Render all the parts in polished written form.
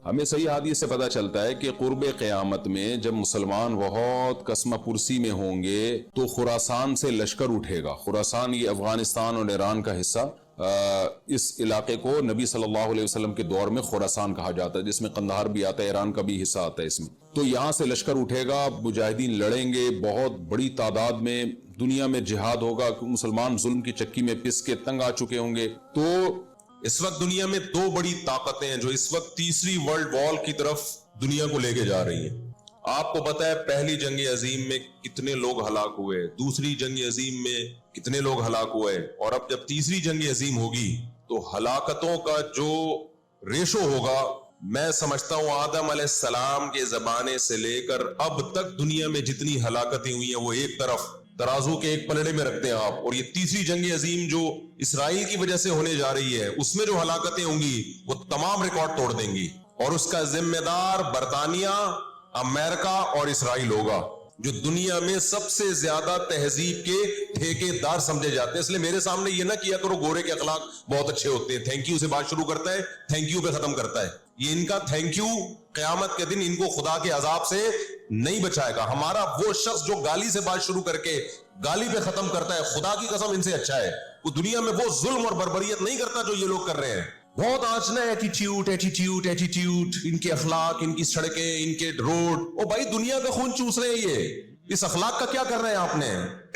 ہمیں صحیح حدیث سے پتہ چلتا ہے کہ قرب قیامت میں جب مسلمان بہت قسمہ پرسی میں ہوں گے تو خراسان سے لشکر اٹھے گا. خراسان یہ افغانستان اور ایران کا حصہ، اس علاقے کو نبی صلی اللہ علیہ وسلم کے دور میں خراسان کہا جاتا ہے، جس میں قندھار بھی آتا ہے، ایران کا بھی حصہ آتا ہے اس میں. تو یہاں سے لشکر اٹھے گا، مجاہدین لڑیں گے بہت بڑی تعداد میں، دنیا میں جہاد ہوگا، مسلمان ظلم کی چکی میں پس کے تنگ آ چکے ہوں گے. تو اس وقت دنیا میں دو بڑی طاقتیں ہیں جو اس وقت تیسری ورلڈ وار کی طرف دنیا کو لے کے جا رہی ہیں. آپ کو پتا ہے پہلی جنگ عظیم میں کتنے لوگ ہلاک ہوئے، دوسری جنگ عظیم میں کتنے لوگ ہلاک ہوئے، اور اب جب تیسری جنگ عظیم ہوگی تو ہلاکتوں کا جو ریشو ہوگا، میں سمجھتا ہوں آدم علیہ السلام کے زمانے سے لے کر اب تک دنیا میں جتنی ہلاکتیں ہوئی ہیں وہ ایک طرف ترازو کے ایک پلڑے میں رکھتے ہیں آپ، اور یہ تیسری جنگ عظیم جو اسرائیل کی وجہ سے ہونے جا رہی ہے اس میں جو ہلاکتیں ہوں گی وہ تمام ریکارڈ توڑ دیں گی، اور اس کا ذمہ دار برطانیہ، امریکہ اور اسرائیل ہوگا، جو دنیا میں سب سے زیادہ تہذیب کے ٹھیکے دار سمجھے جاتے ہیں. اس لیے میرے سامنے یہ نہ کیا کرو گورے کے اخلاق بہت اچھے ہوتے ہیں، تھینک یو سے بات شروع کرتا ہے، تھینک یو پہ ختم کرتا ہے. یہ ان کا تھینک یو قیامت کے دن ان کو خدا کے عذاب سے نہیں بچائے گا. ہمارا وہ شخص جو گالی سے بات شروع کر کے گالی پہ ختم کرتا ہے، خدا کی قسم ان سے اچھا ہے. وہ دنیا میں وہ ظلم اور بربریت نہیں کرتا جو یہ لوگ کر رہے ہیں. بہت آج نا ایٹیٹیوڈ ایٹیٹیوڈ ایٹیٹیوڈ، ان کے اخلاق، ان کی سڑکیں، ان کے روڈ. او بھائی دنیا کا خون چوس رہے ہیں یہ، اس اخلاق کا کیا کر رہے ہیں آپ نے؟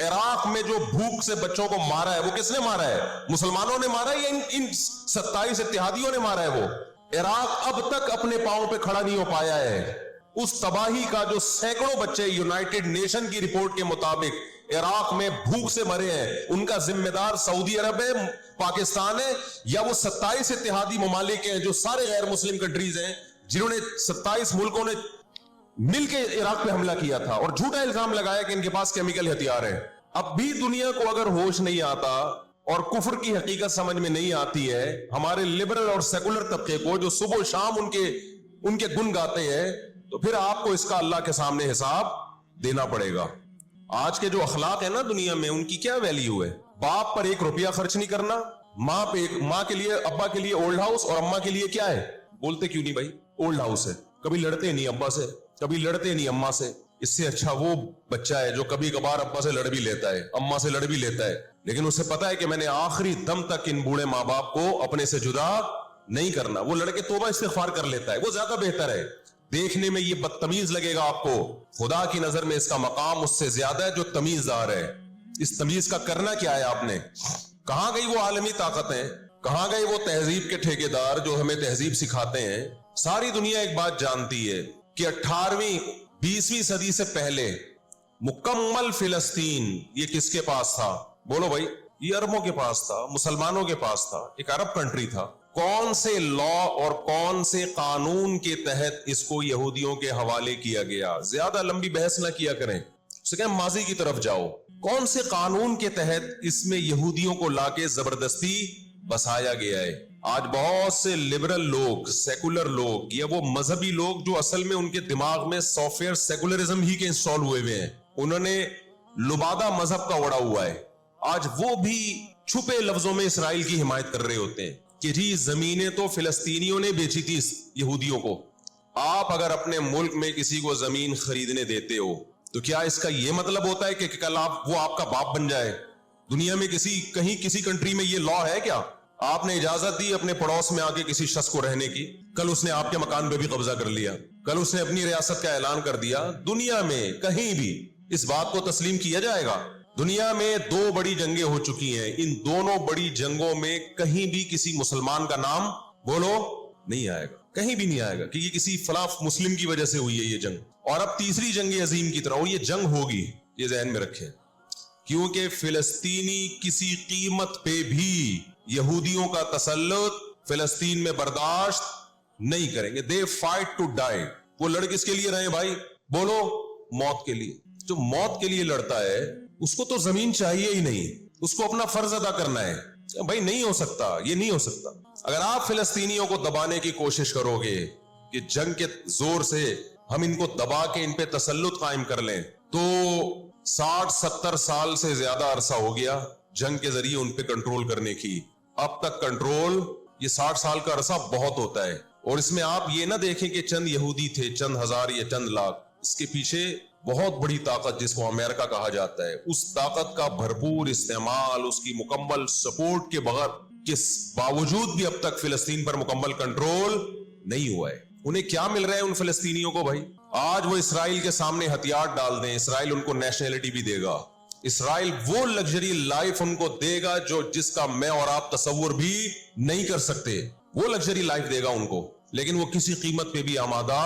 عراق میں جو بھوک سے بچوں کو مارا ہے وہ کس نے مارا ہے؟ مسلمانوں نے مارا ہے یا ان 27 اتحادیوں نے مارا ہے؟ وہ عراق اب تک اپنے پاؤں پہ کھڑا نہیں ہو پایا ہے. اس تباہی کا جو سینکڑوں بچے یونائٹڈ نیشن کی رپورٹ کے مطابق عراق میں بھوک سے مرے ہیں، ان کا ذمہ دار سعودی عرب ہے، پاکستان ہے، یا وہ 27 اتحادی ممالک ہیں جو سارے غیر مسلم کنٹریز ہیں جنہوں نے 27 ملکوں نے مل کے عراق پہ حملہ کیا تھا اور جھوٹا الزام لگایا کہ ان کے پاس کیمیکل ہتھیار ہے. اب بھی دنیا کو اگر ہوش نہیں آتا اور کفر کی حقیقت سمجھ میں نہیں آتی ہے، ہمارے لبرل اور سیکولر طبقے کو جو صبح و شام ان کے گن گاتے ہیں، تو پھر آپ کو اس کا اللہ کے سامنے حساب دینا پڑے گا. آج کے جو اخلاق ہیں نا دنیا میں، ان کی کیا ویلیو ہے؟ باپ پر 1 روپیہ خرچ نہیں کرنا، ماں کے لیے، ابا کے لیے اولڈ ہاؤس، اور اماں کے لیے کیا ہے؟ بولتے کیوں نہیں بھائی؟ اولڈ ہاؤس ہے. کبھی لڑتے نہیں ابا سے، کبھی لڑتے نہیں اماں سے. اس سے اچھا وہ بچہ ہے جو کبھی کبھار ابا سے لڑ بھی لیتا ہے، اماں سے لڑ بھی لیتا ہے، لیکن اسے پتا ہے کہ میں نے آخری دم تک ان بوڑھے ماں باپ کو اپنے سے جدا نہیں کرنا. وہ لڑکے توبہ استغفار کر لیتا ہے، وہ زیادہ بہتر ہے. دیکھنے میں یہ بدتمیز لگے گا آپ کو، خدا کی نظر میں اس کا مقام اس سے زیادہ ہے جو تمیزدار ہے. اس تمیز کا کرنا کیا ہے آپ نے؟ کہاں گئی وہ عالمی طاقتیں؟ کہاں گئے وہ تہذیب کے ٹھیکیدار جو ہمیں تہذیب سکھاتے ہیں؟ ساری دنیا ایک بات جانتی ہے کہ 18ویں 20ویں صدی سے پہلے مکمل فلسطین یہ کس کے پاس تھا؟ بولو بھائی. یہ عربوں کے پاس تھا، مسلمانوں کے پاس تھا، ایک عرب کنٹری تھا. کون سے لا اور کون سے قانون کے تحت اس کو یہودیوں کے حوالے کیا گیا؟ زیادہ لمبی بحث نہ کیا کریں، اسے کہیں ماضی کی طرف جاؤ. کون سے قانون کے تحت اس میں یہودیوں کو لا کے زبردستی بسایا گیا ہے؟ آج بہت سے لبرل لوگ، سیکولر لوگ، یا وہ مذہبی لوگ جو اصل میں ان کے دماغ میں سافٹ ویئر سیکولرزم ہی کے انسٹال ہوئے ہیں، انہوں نے لبادہ مذہب کا اڑا ہوا ہے. آج وہ بھی چھپے لفظوں میں اسرائیل کی حمایت کر رہے ہوتے ہیں کہ جی زمینیں تو فلسطینیوں نے بیچی تھی یہودیوں کو. آپ اگر اپنے ملک میں کسی کو زمین خریدنے دیتے ہو تو کیا اس کا یہ مطلب ہوتا ہے کہ کل وہ آپ کا باپ بن جائے؟ دنیا میں کہیں کسی کنٹری میں یہ لا ہے کیا؟ آپ نے اجازت دی اپنے پڑوس میں آ کے کسی شخص کو رہنے کی، کل اس نے آپ کے مکان پہ بھی قبضہ کر لیا، کل اس نے اپنی ریاست کا اعلان کر دیا. دنیا میں کہیں بھی اس بات کو تسلیم کیا جائے گا؟ دنیا میں 2 بڑی جنگیں ہو چکی ہیں، ان دونوں بڑی جنگوں میں کہیں بھی کسی مسلمان کا نام بولو نہیں آئے گا، کہیں بھی نہیں آئے گا کہ یہ کسی فلاں مسلم کی وجہ سے ہوئی ہے یہ جنگ. اور اب تیسری جنگ عظیم کی طرح یہ جنگ ہوگی، یہ ذہن میں رکھیں، کیونکہ فلسطینی کسی قیمت پہ بھی یہودیوں کا تسلط فلسطین میں برداشت نہیں کریں گے. They fight to die. وہ لڑ کس کے لیے رہے بھائی؟ بولو موت کے لیے. جو موت کے لیے لڑتا ہے اس کو تو زمین چاہیے ہی نہیں، اس کو اپنا فرض ادا کرنا ہے. بھائی نہیں ہو سکتا، یہ نہیں ہو سکتا. اگر آپ فلسطینیوں کو دبانے کی کوشش کرو گے کہ جنگ کے زور سے ہم ان کو دبا کے ان پہ تسلط قائم کر لیں، تو 60-70 سال سے زیادہ عرصہ ہو گیا جنگ کے ذریعے ان پہ کنٹرول کرنے کی. اب تک کنٹرول، یہ 60 سال کا عرصہ بہت ہوتا ہے. اور اس میں آپ یہ نہ دیکھیں کہ چند یہودی تھے، چند ہزار یا چند لاکھ، اس کے پیچھے بہت بڑی طاقت جس کو امریکہ کہا جاتا ہے، اس طاقت کا بھرپور استعمال، اس کی مکمل سپورٹ کے بغیر کے باوجود بھی اب تک فلسطین پر مکمل کنٹرول نہیں ہوا ہے۔ انہیں کیا مل رہا ہے ان فلسطینیوں کو بھائی؟ آج وہ اسرائیل کے سامنے ہتھیار ڈال دیں، اسرائیل ان کو نیشنلٹی بھی دے گا، اسرائیل وہ لگژری لائف ان کو دے گا جس کا میں اور آپ تصور بھی نہیں کر سکتے، وہ لگژری لائف دے گا ان کو، لیکن وہ کسی قیمت پہ بھی آمادہ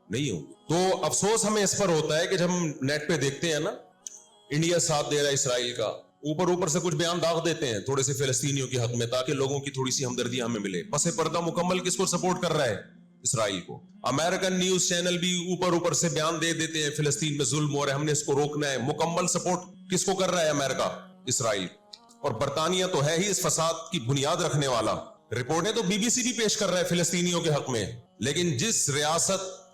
نہیں ہوں۔ تو افسوس ہمیں اس پر ہوتا ہے کہ جب ہم نیٹ پہ دیکھتے ہیں نا انڈیا ساتھ دے رہا ہے اسرائیل کا، اوپر سے کچھ بیان داغ دیتے ہیں تھوڑے سے فلسطینیوں کے حق میں تاکہ لوگوں کی تھوڑی سی ہمدردی ہمیں ملے، پس پردہ مکمل کس کو سپورٹ کر رہا ہے؟ اسرائیل کو۔ امریکن نیوز چینل بھی اوپر سے بیان دے دیتے ہیں فلسطین میں ظلم ہو رہا ہے، ہم نے اس کو روکنا ہے، مکمل سپورٹ کس کو کر رہا ہے؟ امریکہ، اسرائیل۔ اور برطانیہ تو ہے ہی اس فساد کی بنیاد رکھنے والا، رپورٹیں تو بی بی سی بھی پیش کر رہا ہے فلسطینیوں کے حق میں، لیکن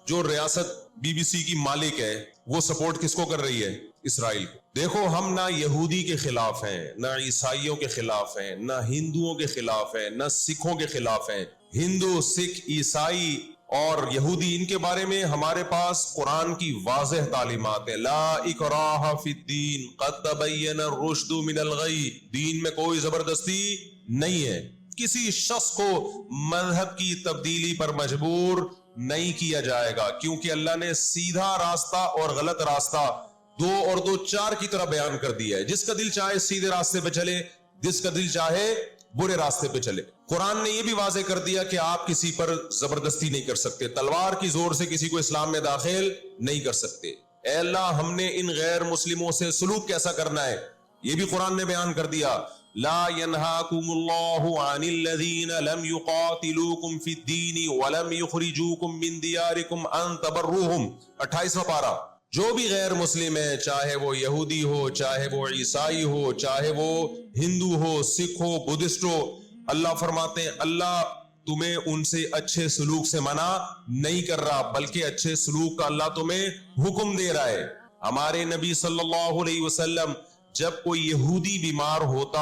جو ریاست بی بی سی کی مالک ہے وہ سپورٹ کس کو کر رہی ہے؟ اسرائیل کو۔ دیکھو ہم نہ یہودی کے خلاف ہیں، نہ عیسائیوں کے خلاف ہیں، نہ ہندوؤں کے خلاف ہیں، نہ سکھوں کے خلاف ہیں۔ ہندو، سکھ، عیسائی اور یہودی، ان کے بارے میں ہمارے پاس قرآن کی واضح تعلیمات ہیں، لا اکراہ فی الدین قد تبین الرشد من الغی، دین میں کوئی زبردستی نہیں ہے، کسی شخص کو مذہب کی تبدیلی پر مجبور نہیں کیا جائے گا، کیونکہ اللہ نے سیدھا راستہ اور غلط راستہ 2 اور 2 4 کی طرح بیان کر دیا ہے، جس کا دل چاہے سیدھے راستے پہ چلے، جس کا دل چاہے برے راستے پہ چلے۔ قرآن نے یہ بھی واضح کر دیا کہ آپ کسی پر زبردستی نہیں کر سکتے، تلوار کی زور سے کسی کو اسلام میں داخل نہیں کر سکتے۔ اے اللہ ہم نے ان غیر مسلموں سے سلوک کیسا کرنا ہے یہ بھی قرآن نے بیان کر دیا، لا ينهاكم الله عن الذين لم يقاتلوكم في الدين ولم يخرجوكم من دياركم ان تبروهم، 28واں پارہ۔ جو بھی غیر مسلم ہے، چاہے وہ یہودی ہو، چاہے وہ عیسائی ہو، چاہے وہ ہندو ہو، سکھ ہو، بدھسٹ ہو، اللہ فرماتے ہیں اللہ تمہیں ان سے اچھے سلوک سے منع نہیں کر رہا، بلکہ اچھے سلوک کا اللہ تمہیں حکم دے رہا ہے۔ ہمارے نبی صلی اللہ علیہ وسلم جب کوئی یہودی بیمار ہوتا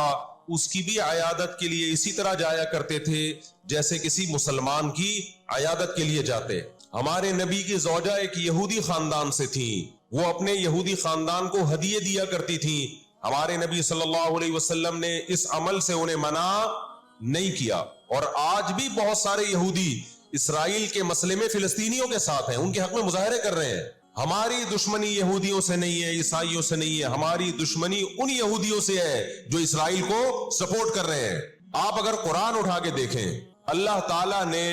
اس کی بھی عیادت کے لیے اسی طرح جایا کرتے تھے جیسے کسی مسلمان کی عیادت کے لیے جاتے۔ ہمارے نبی کی زوجہ ایک یہودی خاندان سے تھیں، وہ اپنے یہودی خاندان کو ہدیے دیا کرتی تھیں، ہمارے نبی صلی اللہ علیہ وسلم نے اس عمل سے انہیں منع نہیں کیا۔ اور آج بھی بہت سارے یہودی اسرائیل کے مسئلے میں فلسطینیوں کے ساتھ ہیں، ان کے حق میں مظاہرے کر رہے ہیں۔ ہماری دشمنی یہودیوں سے نہیں ہے، عیسائیوں سے نہیں ہے، ہماری دشمنی ان یہودیوں سے ہے جو اسرائیل کو سپورٹ کر رہے ہیں۔ آپ اگر قرآن اٹھا کے دیکھیں، اللہ تعالیٰ نے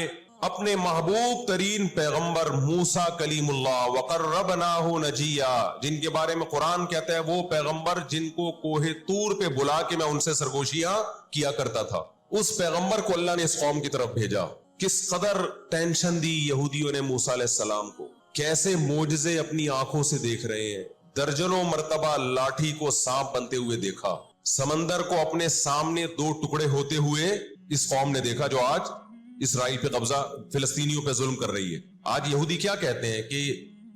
اپنے محبوب ترین پیغمبر موسیٰ کلیم اللہ وقربناہ نجیہ، جن کے بارے میں قرآن کہتا ہے وہ پیغمبر جن کو کوہ طور پہ بلا کے میں ان سے سرگوشیاں کیا کرتا تھا، اس پیغمبر کو اللہ نے اس قوم کی طرف بھیجا۔ کس قدر ٹینشن دی یہودیوں نے موسیٰ علیہ السلام کو، کیسے معجزے اپنی آنکھوں سے دیکھ رہے ہیں، درجنوں مرتبہ لاٹھی کو سانپ بنتے ہوئے دیکھا، سمندر کو اپنے سامنے 2 ٹکڑے ہوتے ہوئے اس قوم نے دیکھا جو آج اسرائیل پہ قبضہ، فلسطینیوں پہ ظلم کر رہی ہے۔ آج یہودی کیا کہتے ہیں کہ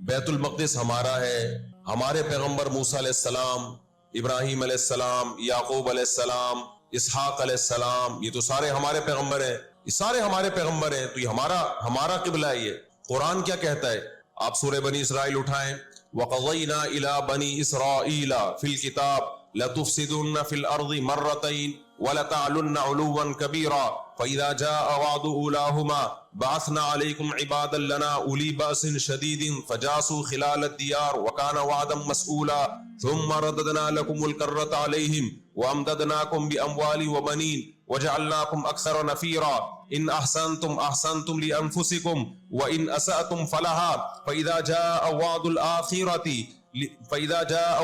بیت المقدس ہمارا ہے، ہمارے پیغمبر موسیٰ علیہ السلام، ابراہیم علیہ السلام، یعقوب علیہ السلام، اسحاق علیہ السلام، یہ تو سارے ہمارے پیغمبر ہیں، یہ سارے ہمارے پیغمبر ہیں، تو یہ ہمارا قبلہ ہے۔ یہ قرآن کیا کہتا ہے؟ آپ سورہ بنی اسرائیل اٹھائیں، وَقَضَيْنَا إِلَىٰ بَنِي إِسْرَائِيلَ فِي الْكِتَابِ لَتُفْسِدُنَّ فِي الْأَرْضِ مَرَّتَيْنِ وَلَتَعْلُنَّ عُلُوًّا كَبِيرًا فَإِذَا جَاءَ وَعْدُ أُولَاهُمَا بَعَثْنَا عَلَيْكُمْ عِبَادًا لَنَا أُولِي بَأْسٍ شَدِيدٍ فَجَاسُوا خِلَالَ الدِّيَارِ وَكَانَ وَعْدًا مَسْئُولًا ثُمَّ رَدَدْنَا لَكُمُ الْكَرَّةَ عَلَيْهِمْ وَأَمْدَدْنَاكُمْ بِأَمْوَالٍ وَبَنِينَ وَجَعَلْنَاكُمْ أَكْثَرَ نَفِيرًا إِنْ أَحْسَنْتُمْ أَحْسَنْتُمْ لِأَنفُسِكُمْ وَإِنْ أَسَأْتُمْ فَلَهَا فَإِذَا جَاءَ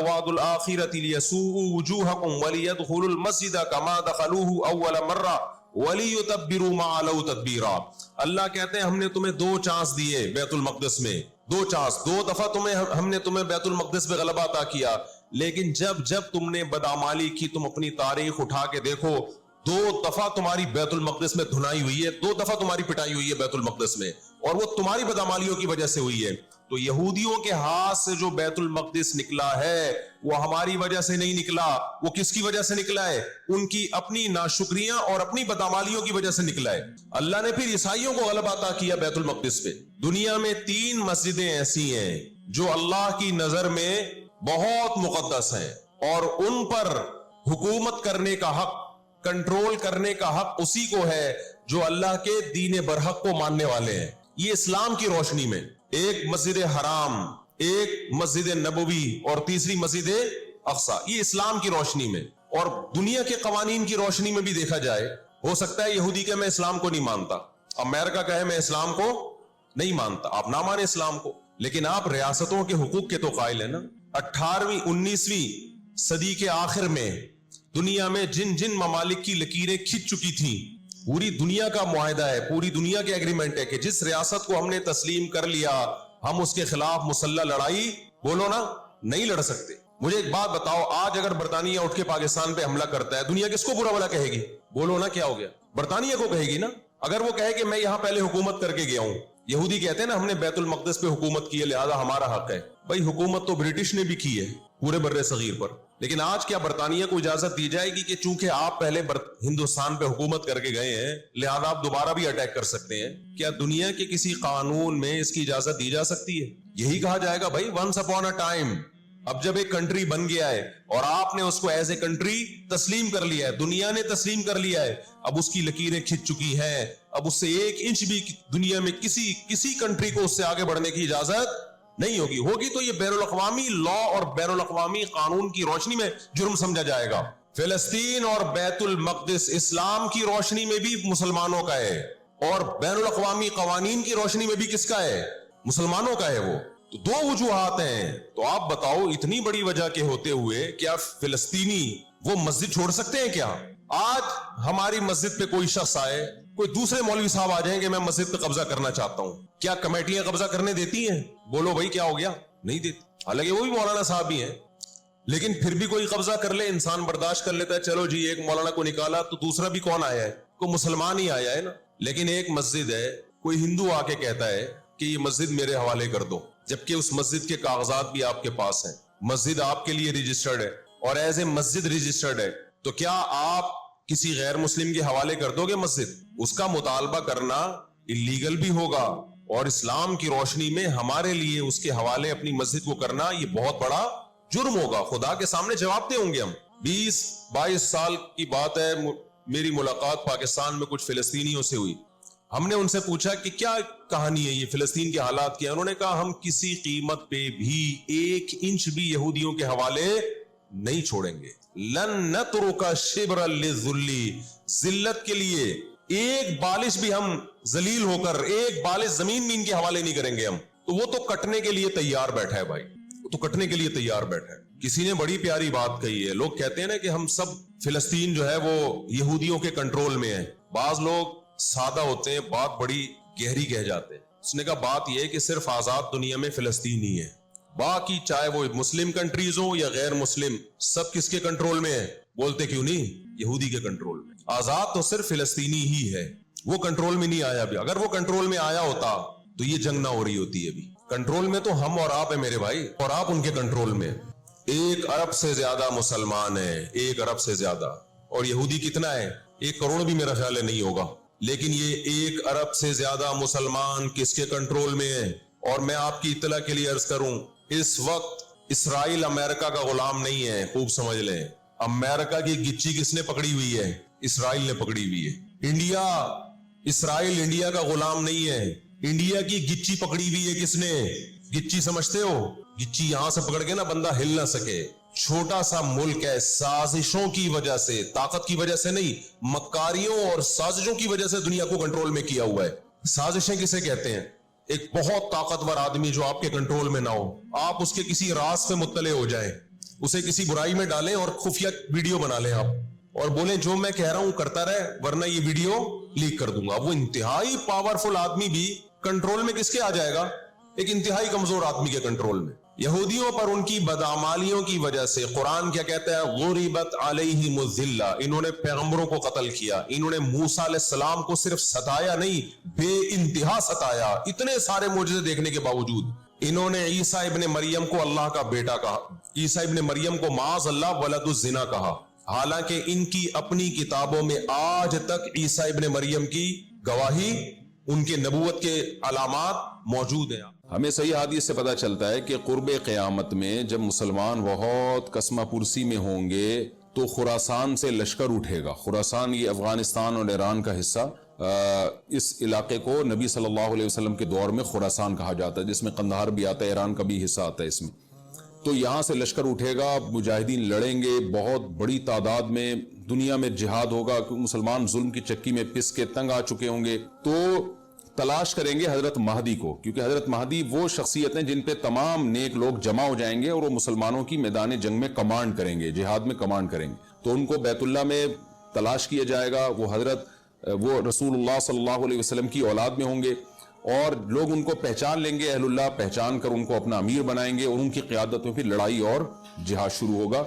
وَعْدُ الْآخِرَةِ لِيَسُوءُوا وُجُوهَكُمْ وَلِيَدْخُلُوا الْمَسْجِدَ كَمَا دَخَلُوهُ أَوَّلَ مَرَّةٍ وَلِيُتَبِّرُوا مَا عَلَوْا تَتْبِيرًا۔ اللہ کہتے ہیں ہم نے تمہیں 2 چانس دیے بیت المقدس میں، 2 چانس، 2 دفعہ ہم نے تمہیں بیت المقدس پہ غلبہ عطا کیا، لیکن جب تم نے بدعمالی کی، تم اپنی تاریخ اٹھا کے دیکھو، 2 دفعہ تمہاری بیت المقدس میں دھنائی ہوئی ہے، 2 دفعہ تمہاری پٹائی ہوئی ہے بیت المقدس میں، اور وہ تمہاری بدعمالیوں کی وجہ سے ہوئی ہے۔ تو یہودیوں کے ہاتھ سے جو بیت المقدس نکلا ہے وہ ہماری وجہ سے نہیں نکلا، وہ کس کی وجہ سے نکلا ہے؟ ان کی اپنی ناشکریاں اور اپنی بدعمالیوں کی وجہ سے نکلا ہے۔ اللہ نے پھر عیسائیوں کو غلبہ عطا کیا بیت المقدس پہ۔ دنیا میں 3 مسجدیں ایسی ہیں جو اللہ کی نظر میں بہت مقدس ہیں، اور ان پر حکومت کرنے کا حق، کنٹرول کرنے کا حق اسی کو ہے جو اللہ کے دین برحق کو ماننے والے ہیں۔ یہ اسلام کی روشنی میں، ایک مسجد حرام، ایک مسجد نبوی اور تیسری مسجد اقصی، یہ اسلام کی روشنی میں۔ اور دنیا کے قوانین کی روشنی میں بھی دیکھا جائے، ہو سکتا ہے یہودی کہ میں اسلام کو نہیں مانتا، امریکہ کہے میں اسلام کو نہیں مانتا، آپ نہ مانیں اسلام کو، لیکن آپ ریاستوں کے حقوق کے تو قائل ہیں نا۔ 18ویں 19ویں صدی کے آخر میں دنیا میں جن جن ممالک کی لکیریں کھنچ چکی تھیں، پوری دنیا کا معاہدہ ہے، پوری دنیا کے ایگریمنٹ ہے کہ جس ریاست کو ہم نے تسلیم کر لیا ہم اس کے خلاف مسلح لڑائی، بولو نا، نہیں لڑ سکتے۔ مجھے ایک بات بتاؤ، آج اگر برطانیہ اٹھ کے پاکستان پہ حملہ کرتا ہے، دنیا کس کو برا بھلا کہے گی؟ بولو نا، کیا ہو گیا؟ برطانیہ کو کہے گی نا۔ اگر وہ کہے کہ میں یہاں پہلے حکومت کر کے گیا ہوں، یہودی کہتے ہیں نا ہم نے بیت المقدس پہ حکومت کی ہے لہذا ہمارا حق ہے، بھائی حکومت تو برٹش نے بھی کی ہے پورے بر صغیر پر، لیکن آج کیا برطانیہ کو اجازت دی جائے گی کہ چونکہ آپ پہلے ہندوستان پہ حکومت کر کے گئے ہیں لہذا آپ دوبارہ بھی اٹیک کر سکتے ہیں؟ کیا دنیا کے کسی قانون میں اس کی اجازت دی جا سکتی ہے؟ یہی کہا جائے گا بھائی ونس اپون اے ٹائم، اب جب ایک کنٹری بن گیا ہے اور آپ نے اس کو ایز اے کنٹری تسلیم کر لیا ہے، دنیا نے تسلیم کر لیا ہے، اب اس کی لکیریں کھنچ چکی ہیں، اب اس سے 1 انچ بھی دنیا میں کسی کنٹری کو اس سے آگے بڑھنے کی اجازت نہیں ہوگی تو یہ بین الاقوامی لا اور بین الاقوامی قانون کی روشنی میں جرم سمجھا جائے گا۔ فلسطین اور بیت المقدس اسلام کی روشنی میں بھی مسلمانوں کا ہے، اور بین الاقوامی قوانین کی روشنی میں بھی کس کا ہے؟ مسلمانوں کا ہے۔ وہ تو 2 وجوہات ہیں۔ تو آپ بتاؤ اتنی بڑی وجہ کے ہوتے ہوئے کیا فلسطینی وہ مسجد چھوڑ سکتے ہیں کیا؟ آج ہماری مسجد پہ کوئی شخص آئے، کوئی دوسرے مولوی صاحب آ جائیں کہ میں مسجد پہ قبضہ کرنا چاہتا ہوں، کیا کمیٹیاں قبضہ کرنے دیتی ہیں؟ بولو بھائی کیا ہو گیا؟ نہیں دیتی، حالانکہ وہ بھی مولانا صاحب ہی ہیں، لیکن پھر بھی کوئی قبضہ کر لے انسان برداشت کر لیتا ہے، چلو جی ایک مولانا کو نکالا تو دوسرا بھی کون آیا ہے؟ کوئی مسلمان ہی آیا ہے نا۔ لیکن ایک مسجد ہے، کوئی ہندو آ کے کہتا ہے کہ یہ مسجد میرے حوالے کر دو، جبکہ اس مسجد کے کاغذات بھی آپ کے پاس ہیں، مسجد آپ کے لیے رجسٹرڈ ہے اور ایز اے مسجد رجسٹرڈ ہے، تو کیا آپ کسی غیر مسلم کے حوالے کر دو گے مسجد؟ اس کا مطالبہ کرنا اللیگل بھی ہوگا، اور اسلام کی روشنی میں ہمارے لیے اس کے حوالے اپنی مسجد کو کرنا یہ بہت بڑا جرم ہوگا، خدا کے سامنے جواب دے ہوں گے ہم۔ 20-22 سال کی بات ہے، میری ملاقات پاکستان میں کچھ فلسطینیوں سے ہوئی، ہم نے ان سے پوچھا کہ کیا کہانی ہے یہ فلسطین کے حالات کیا؟ انہوں نے کہا ہم کسی قیمت پہ بھی 1 انچ بھی یہودیوں کے حوالے نہیں چھوڑیں گے، لن نترک شبرا للذل، ذلت کے لیے 1 بالش بھی ہم ذلیل ہو کر 1 بالش زمین بھی ان کے حوالے نہیں کریں گے ہم۔ تو وہ تو کٹنے کے لیے تیار بیٹھا ہے بھائی، وہ تو کٹنے کے لیے تیار بیٹھا ہے۔ کسی نے بڑی پیاری بات کہی ہے، لوگ کہتے ہیں نا کہ ہم سب فلسطین جو ہے وہ یہودیوں کے کنٹرول میں ہے، بعض لوگ سادہ ہوتے ہیں، بات بڑی گہری کہہ جاتے ہیں۔ اس نے کہا بات یہ ہے کہ صرف آزاد دنیا میں فلسطین ہی ہے، باقی چاہے وہ مسلم کنٹریز ہوں یا غیر مسلم، سب کس کے کنٹرول میں ہے؟ بولتے کیوں نہیں؟ یہودی کے کنٹرول میں۔ آزاد تو صرف فلسطینی ہی ہے، وہ کنٹرول میں نہیں آیا ابھی، اگر وہ کنٹرول میں آیا ہوتا تو یہ جنگ نہ ہو رہی ہوتی ہے۔ ابھی کنٹرول میں تو ہم اور آپ ہیں میرے بھائی، اور آپ ان کے کنٹرول میں۔ 1 ارب سے زیادہ مسلمان ہیں، 1 ارب سے زیادہ، اور یہودی کتنا ہے؟ 1 کروڑ بھی میرا خیال ہے نہیں ہوگا، لیکن یہ 1 ارب سے زیادہ مسلمان کس کے کنٹرول میں ہیں؟ اور میں آپ کی اطلاع کے لیے عرض کروں، اس وقت اسرائیل امریکہ کا غلام نہیں ہے، خوب سمجھ لیں، امریکہ کی گچی کس نے پکڑی ہوئی ہے؟ اسرائیل نے پکڑی ہوئی ہے۔ انڈیا، اسرائیل انڈیا کا غلام نہیں ہے، انڈیا کی گچی پکڑی ہوئی ہے کس نے؟ گچی سمجھتے ہو؟ گچی یہاں سے پکڑ کے نا بندہ ہل نہ سکے، چھوٹا سا ملک ہے، سازشوں کی وجہ سے، طاقت کی وجہ سے نہیں، مکاریوں اور سازشوں کی وجہ سے دنیا کو کنٹرول میں کیا ہوا ہے۔ سازشیں کسے کہتے ہیں؟ ایک بہت طاقتور آدمی جو آپ کے کنٹرول میں نہ ہو، آپ اس کے کسی راز پہ مطلع ہو جائیں، اسے کسی برائی میں ڈالیں اور خفیہ ویڈیو بنا لیں آپ، اور بولیں جو میں کہہ رہا ہوں کرتا رہے ورنہ یہ ویڈیو لیک کر دوں گا۔ وہ انتہائی پاورفل آدمی بھی کنٹرول میں کس کے آ جائے گا؟ ایک انتہائی کمزور آدمی کے کنٹرول میں۔ یہودیوں پر ان کی بدعمالیوں کی وجہ سے قرآن کیا کہتا ہے؟ غربت علیہم الذلہ، انہوں نے پیغمبروں کو قتل کیا، انہوں نے موسیٰ علیہ السلام کو صرف ستایا نہیں، بے انتہا ستایا، اتنے سارے معجزے دیکھنے کے باوجود۔ انہوں نے عیسیٰ ابن مریم کو اللہ کا بیٹا کہا, عیسیٰ ابن مریم کو معاذ اللہ ولد الزنا کہا, حالانکہ ان کی اپنی کتابوں میں آج تک عیسیٰ ابن مریم کی گواہی, ان کے نبوت کے علامات موجود ہیں. ہمیں صحیح حدیث سے پتہ چلتا ہے کہ قرب قیامت میں جب مسلمان بہت کسمہ پرسی میں ہوں گے تو خراسان سے لشکر اٹھے گا. خراسان یہ افغانستان اور ایران کا حصہ, اس علاقے کو نبی صلی اللہ علیہ وسلم کے دور میں خراسان کہا جاتا ہے, جس میں قندھار بھی آتا ہے, ایران کا بھی حصہ آتا ہے اس میں. تو یہاں سے لشکر اٹھے گا, مجاہدین لڑیں گے بہت بڑی تعداد میں, دنیا میں جہاد ہوگا, مسلمان ظلم کی چکی میں پس کے تنگ آ چکے ہوں گے. تو تلاش کریں گے حضرت مہدی کو, کیونکہ حضرت مہدی وہ شخصیت ہیں جن پہ تمام نیک لوگ جمع ہو جائیں گے اور وہ مسلمانوں کی میدان جنگ میں کمانڈ کریں گے, جہاد میں کمانڈ کریں گے. تو ان کو بیت اللہ میں تلاش کیا جائے گا. وہ رسول اللہ صلی اللہ علیہ وسلم کی اولاد میں ہوں گے اور لوگ ان کو پہچان لیں گے, اہل اللہ پہچان کر ان کو اپنا امیر بنائیں گے اور ان کی قیادت میں پھر لڑائی اور جہاد شروع ہوگا.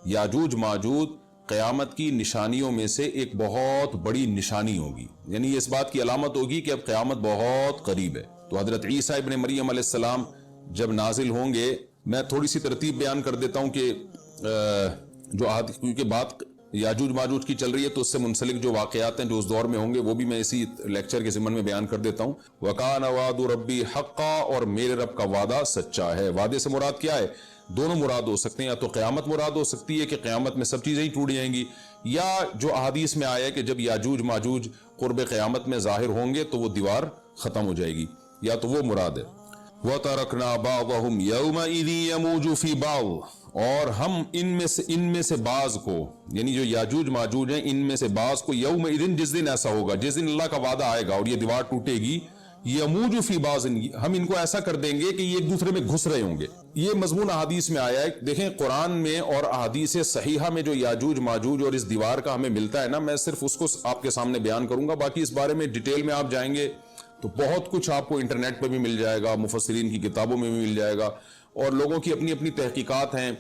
یاجوج ماجوج قیامت کی نشانیوں میں سے ایک بہت بڑی نشانی ہوگی, یعنی اس بات کی علامت ہوگی کہ اب قیامت بہت قریب ہے. تو حضرت عیسیٰ ابن مریم علیہ السلام جب نازل ہوں گے, میں تھوڑی سی ترتیب بیان کر دیتا ہوں کہ کیونکہ بات یاجوج ماجوج کی چل رہی ہے تو اس سے منسلک جو واقعات ہیں جو اس دور میں ہوں گے وہ بھی میں اسی لیکچر کے ضمن میں بیان کر دیتا ہوں. وَكَانَ وَعْدُ رَبِّي حَقًّا, اور میرے رب کا وعدہ سچا ہے. وعدے سے مراد کیا ہے؟ دونوں مراد ہو سکتے ہیں, یا تو قیامت مراد ہو سکتی ہے کہ قیامت میں سب چیزیں ہی ٹوٹ جائیں گی, یا جو احادیث میں آیا ہے کہ جب یاجوج ماجوج قرب قیامت میں ظاہر ہوں گے تو وہ دیوار ختم ہو جائے گی, یا تو وہ مراد ہے. وَتَرَكْنَا بَعْضَهُمْ يَوْمَئِذٍ يَمُوجُ فِي بَعْضٍ, اور ہم ان میں سے بعض کو, یعنی جو یاجوج ماجوج ہیں ان میں سے بعض کو, یومئذ جس دن ایسا ہوگا, جس دن اللہ کا وعدہ آئے گا اور یہ دیوار ٹوٹے گی, یموج فی بعض, ہم ان کو ایسا کر دیں گے کہ یہ ایک دوسرے میں گھس رہے ہوں گے. یہ مضمون احادیث میں آیا ہے. دیکھیں قرآن میں اور احادیث صحیحہ میں جو یاجوج ماجوج اور اس دیوار کا ہمیں ملتا ہے نا, میں صرف اس کو آپ کے سامنے بیان کروں گا. باقی اس بارے میں ڈیٹیل میں آپ جائیں گے تو بہت کچھ آپ کو انٹرنیٹ پہ بھی مل جائے گا, مفسرین کی کتابوں میں بھی مل جائے گا, اور لوگوں کی اپنی اپنی تحقیقات ہیں,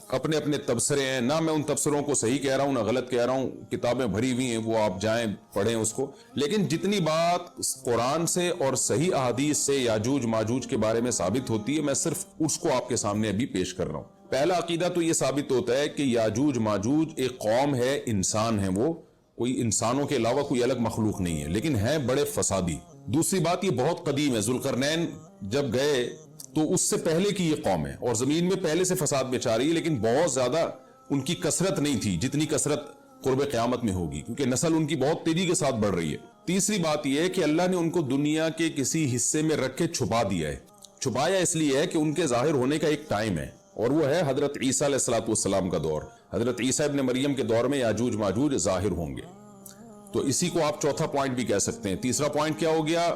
اپنے اپنے تبصرے ہیں. نہ میں ان تبصروں کو صحیح کہہ رہا ہوں نہ غلط کہہ رہا ہوں, کتابیں بھری ہوئی ہیں, وہ آپ جائیں پڑھیں اس کو. لیکن جتنی بات قرآن سے اور صحیح احادیث سے یاجوج ماجوج کے بارے میں ثابت ہوتی ہے, میں صرف اس کو آپ کے سامنے ابھی پیش کر رہا ہوں. پہلا عقیدہ تو یہ ثابت ہوتا ہے کہ یاجوج ماجوج ایک قوم ہے, انسان ہے, وہ کوئی انسانوں کے علاوہ کوئی الگ مخلوق نہیں ہے, لیکن ہیں بڑے فسادی. دوسری بات یہ بہت قدیم ہے, ذوالقرنین جب گئے تو اس سے پہلے کی یہ قوم ہے اور زمین میں پہلے سے فساد مچا رہی ہے, لیکن بہت زیادہ ان کی کثرت نہیں تھی جتنی کثرت قرب قیامت میں ہوگی, کیونکہ نسل ان کی بہت تیزی کے ساتھ بڑھ رہی ہے. تیسری بات یہ ہے کہ اللہ نے ان کو دنیا کے کسی حصے میں رکھ کے چھپا دیا ہے. چھپایا اس لیے ہے کہ ان کے ظاہر ہونے کا ایک ٹائم ہے, اور وہ ہے حضرت عیسیٰ علیہ السلام کا دور. حضرت عیسیٰ ابن مریم کے دور میں یاجوج ماجوج ظاہر ہوں گے. تو اسی کو آپ چوتھا پوائنٹ بھی کہہ سکتے ہیں. تیسرا پوائنٹ کیا ہو گیا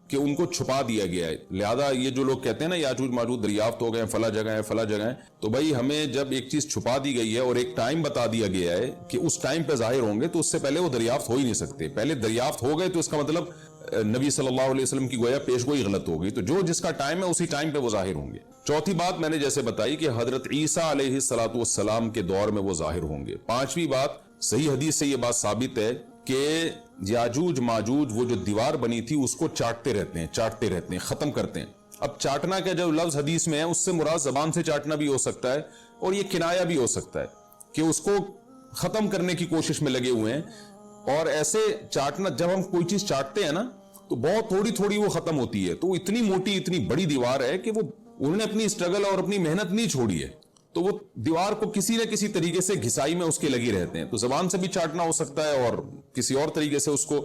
کہ ان کو چھپا دیا گیا ہے. لہذا یہ جو لوگ کہتے ہیں نا یاجوج ماجوج دریافت ہو گئے ہیں, فلاں جگہ ہے فلاں جگہ ہے, تو بھائی ہمیں جب ایک چیز چھپا دی گئی ہے اور ایک ٹائم بتا دیا گیا ہے کہ اس ٹائم پہ ظاہر ہوں گے, تو اس سے پہلے وہ دریافت ہو ہی نہیں سکتے. پہلے دریافت ہو گئے تو اس کا مطلب نبی صلی اللہ علیہ وسلم کی گویا پیش گوئی غلط ہو گئی. تو جو جس کا ٹائم ہے اسی ٹائم پہ وہ ظاہر ہوں گے. چوتھی بات میں نے جیسے بتائی کہ حضرت عیسیٰ علیہ السلام کے دور میں وہ ظاہر ہوں گے. پانچویں بات, صحیح حدیث سے یہ بات ثابت ہے کہ یاجوج ماجوج وہ جو دیوار بنی تھی اس کو چاٹتے رہتے ہیں, ختم کرتے ہیں. اب چاٹنا کا جو لفظ حدیث میں ہے اس سے مراد زبان سے چاٹنا بھی ہو سکتا ہے, اور یہ کنایا بھی ہو سکتا ہے کہ اس کو ختم کرنے کی کوشش میں لگے ہوئے ہیں. اور ایسے چاٹنا, جب ہم کوئی چیز چاٹتے ہیں نا تو بہت تھوڑی تھوڑی وہ ختم ہوتی ہے, تو اتنی موٹی اتنی بڑی دیوار ہے کہ وہ انہوں نے اپنی اسٹرگل اور اپنی محنت نہیں چھوڑی ہے, تو وہ دیوار کو کسی نہ کسی طریقے سے گھسائی میں اس کے لگی رہتے ہیں. تو زبان سے بھی چاٹنا ہو سکتا ہے اور کسی اور طریقے سے اس کو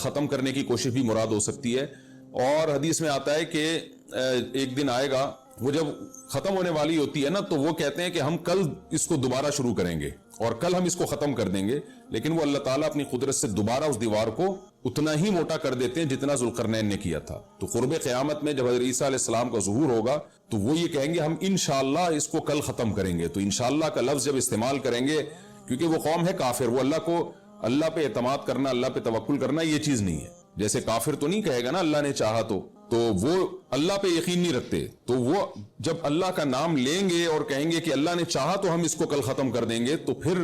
ختم کرنے کی کوشش بھی مراد ہو سکتی ہے. اور حدیث میں آتا ہے کہ ایک دن آئے گا, وہ جب ختم ہونے والی ہوتی ہے نا تو وہ کہتے ہیں کہ ہم کل اس کو دوبارہ شروع کریں گے اور کل ہم اس کو ختم کر دیں گے, لیکن وہ اللہ تعالیٰ اپنی قدرت سے دوبارہ اس دیوار کو اتنا ہی موٹا کر دیتے ہیں جتنا ذوالقرنین نے کیا تھا. تو قرب قیامت میں جب حضرت عیسیٰ علیہ السلام کا ظہور ہوگا تو وہ یہ کہیں گے ہم انشاءاللہ اس کو کل ختم کریں گے. تو انشاءاللہ کا لفظ جب استعمال کریں گے, کیونکہ وہ قوم ہے کافر, وہ اللہ پہ اعتماد کرنا, اللہ پہ توکل کرنا یہ چیز نہیں ہے. جیسے کافر تو نہیں کہے گا نا اللہ نے چاہا تو وہ اللہ پہ یقین نہیں رکھتے, تو وہ جب اللہ کا نام لیں گے اور کہیں گے کہ اللہ نے چاہا تو ہم اس کو کل ختم کر دیں گے, تو پھر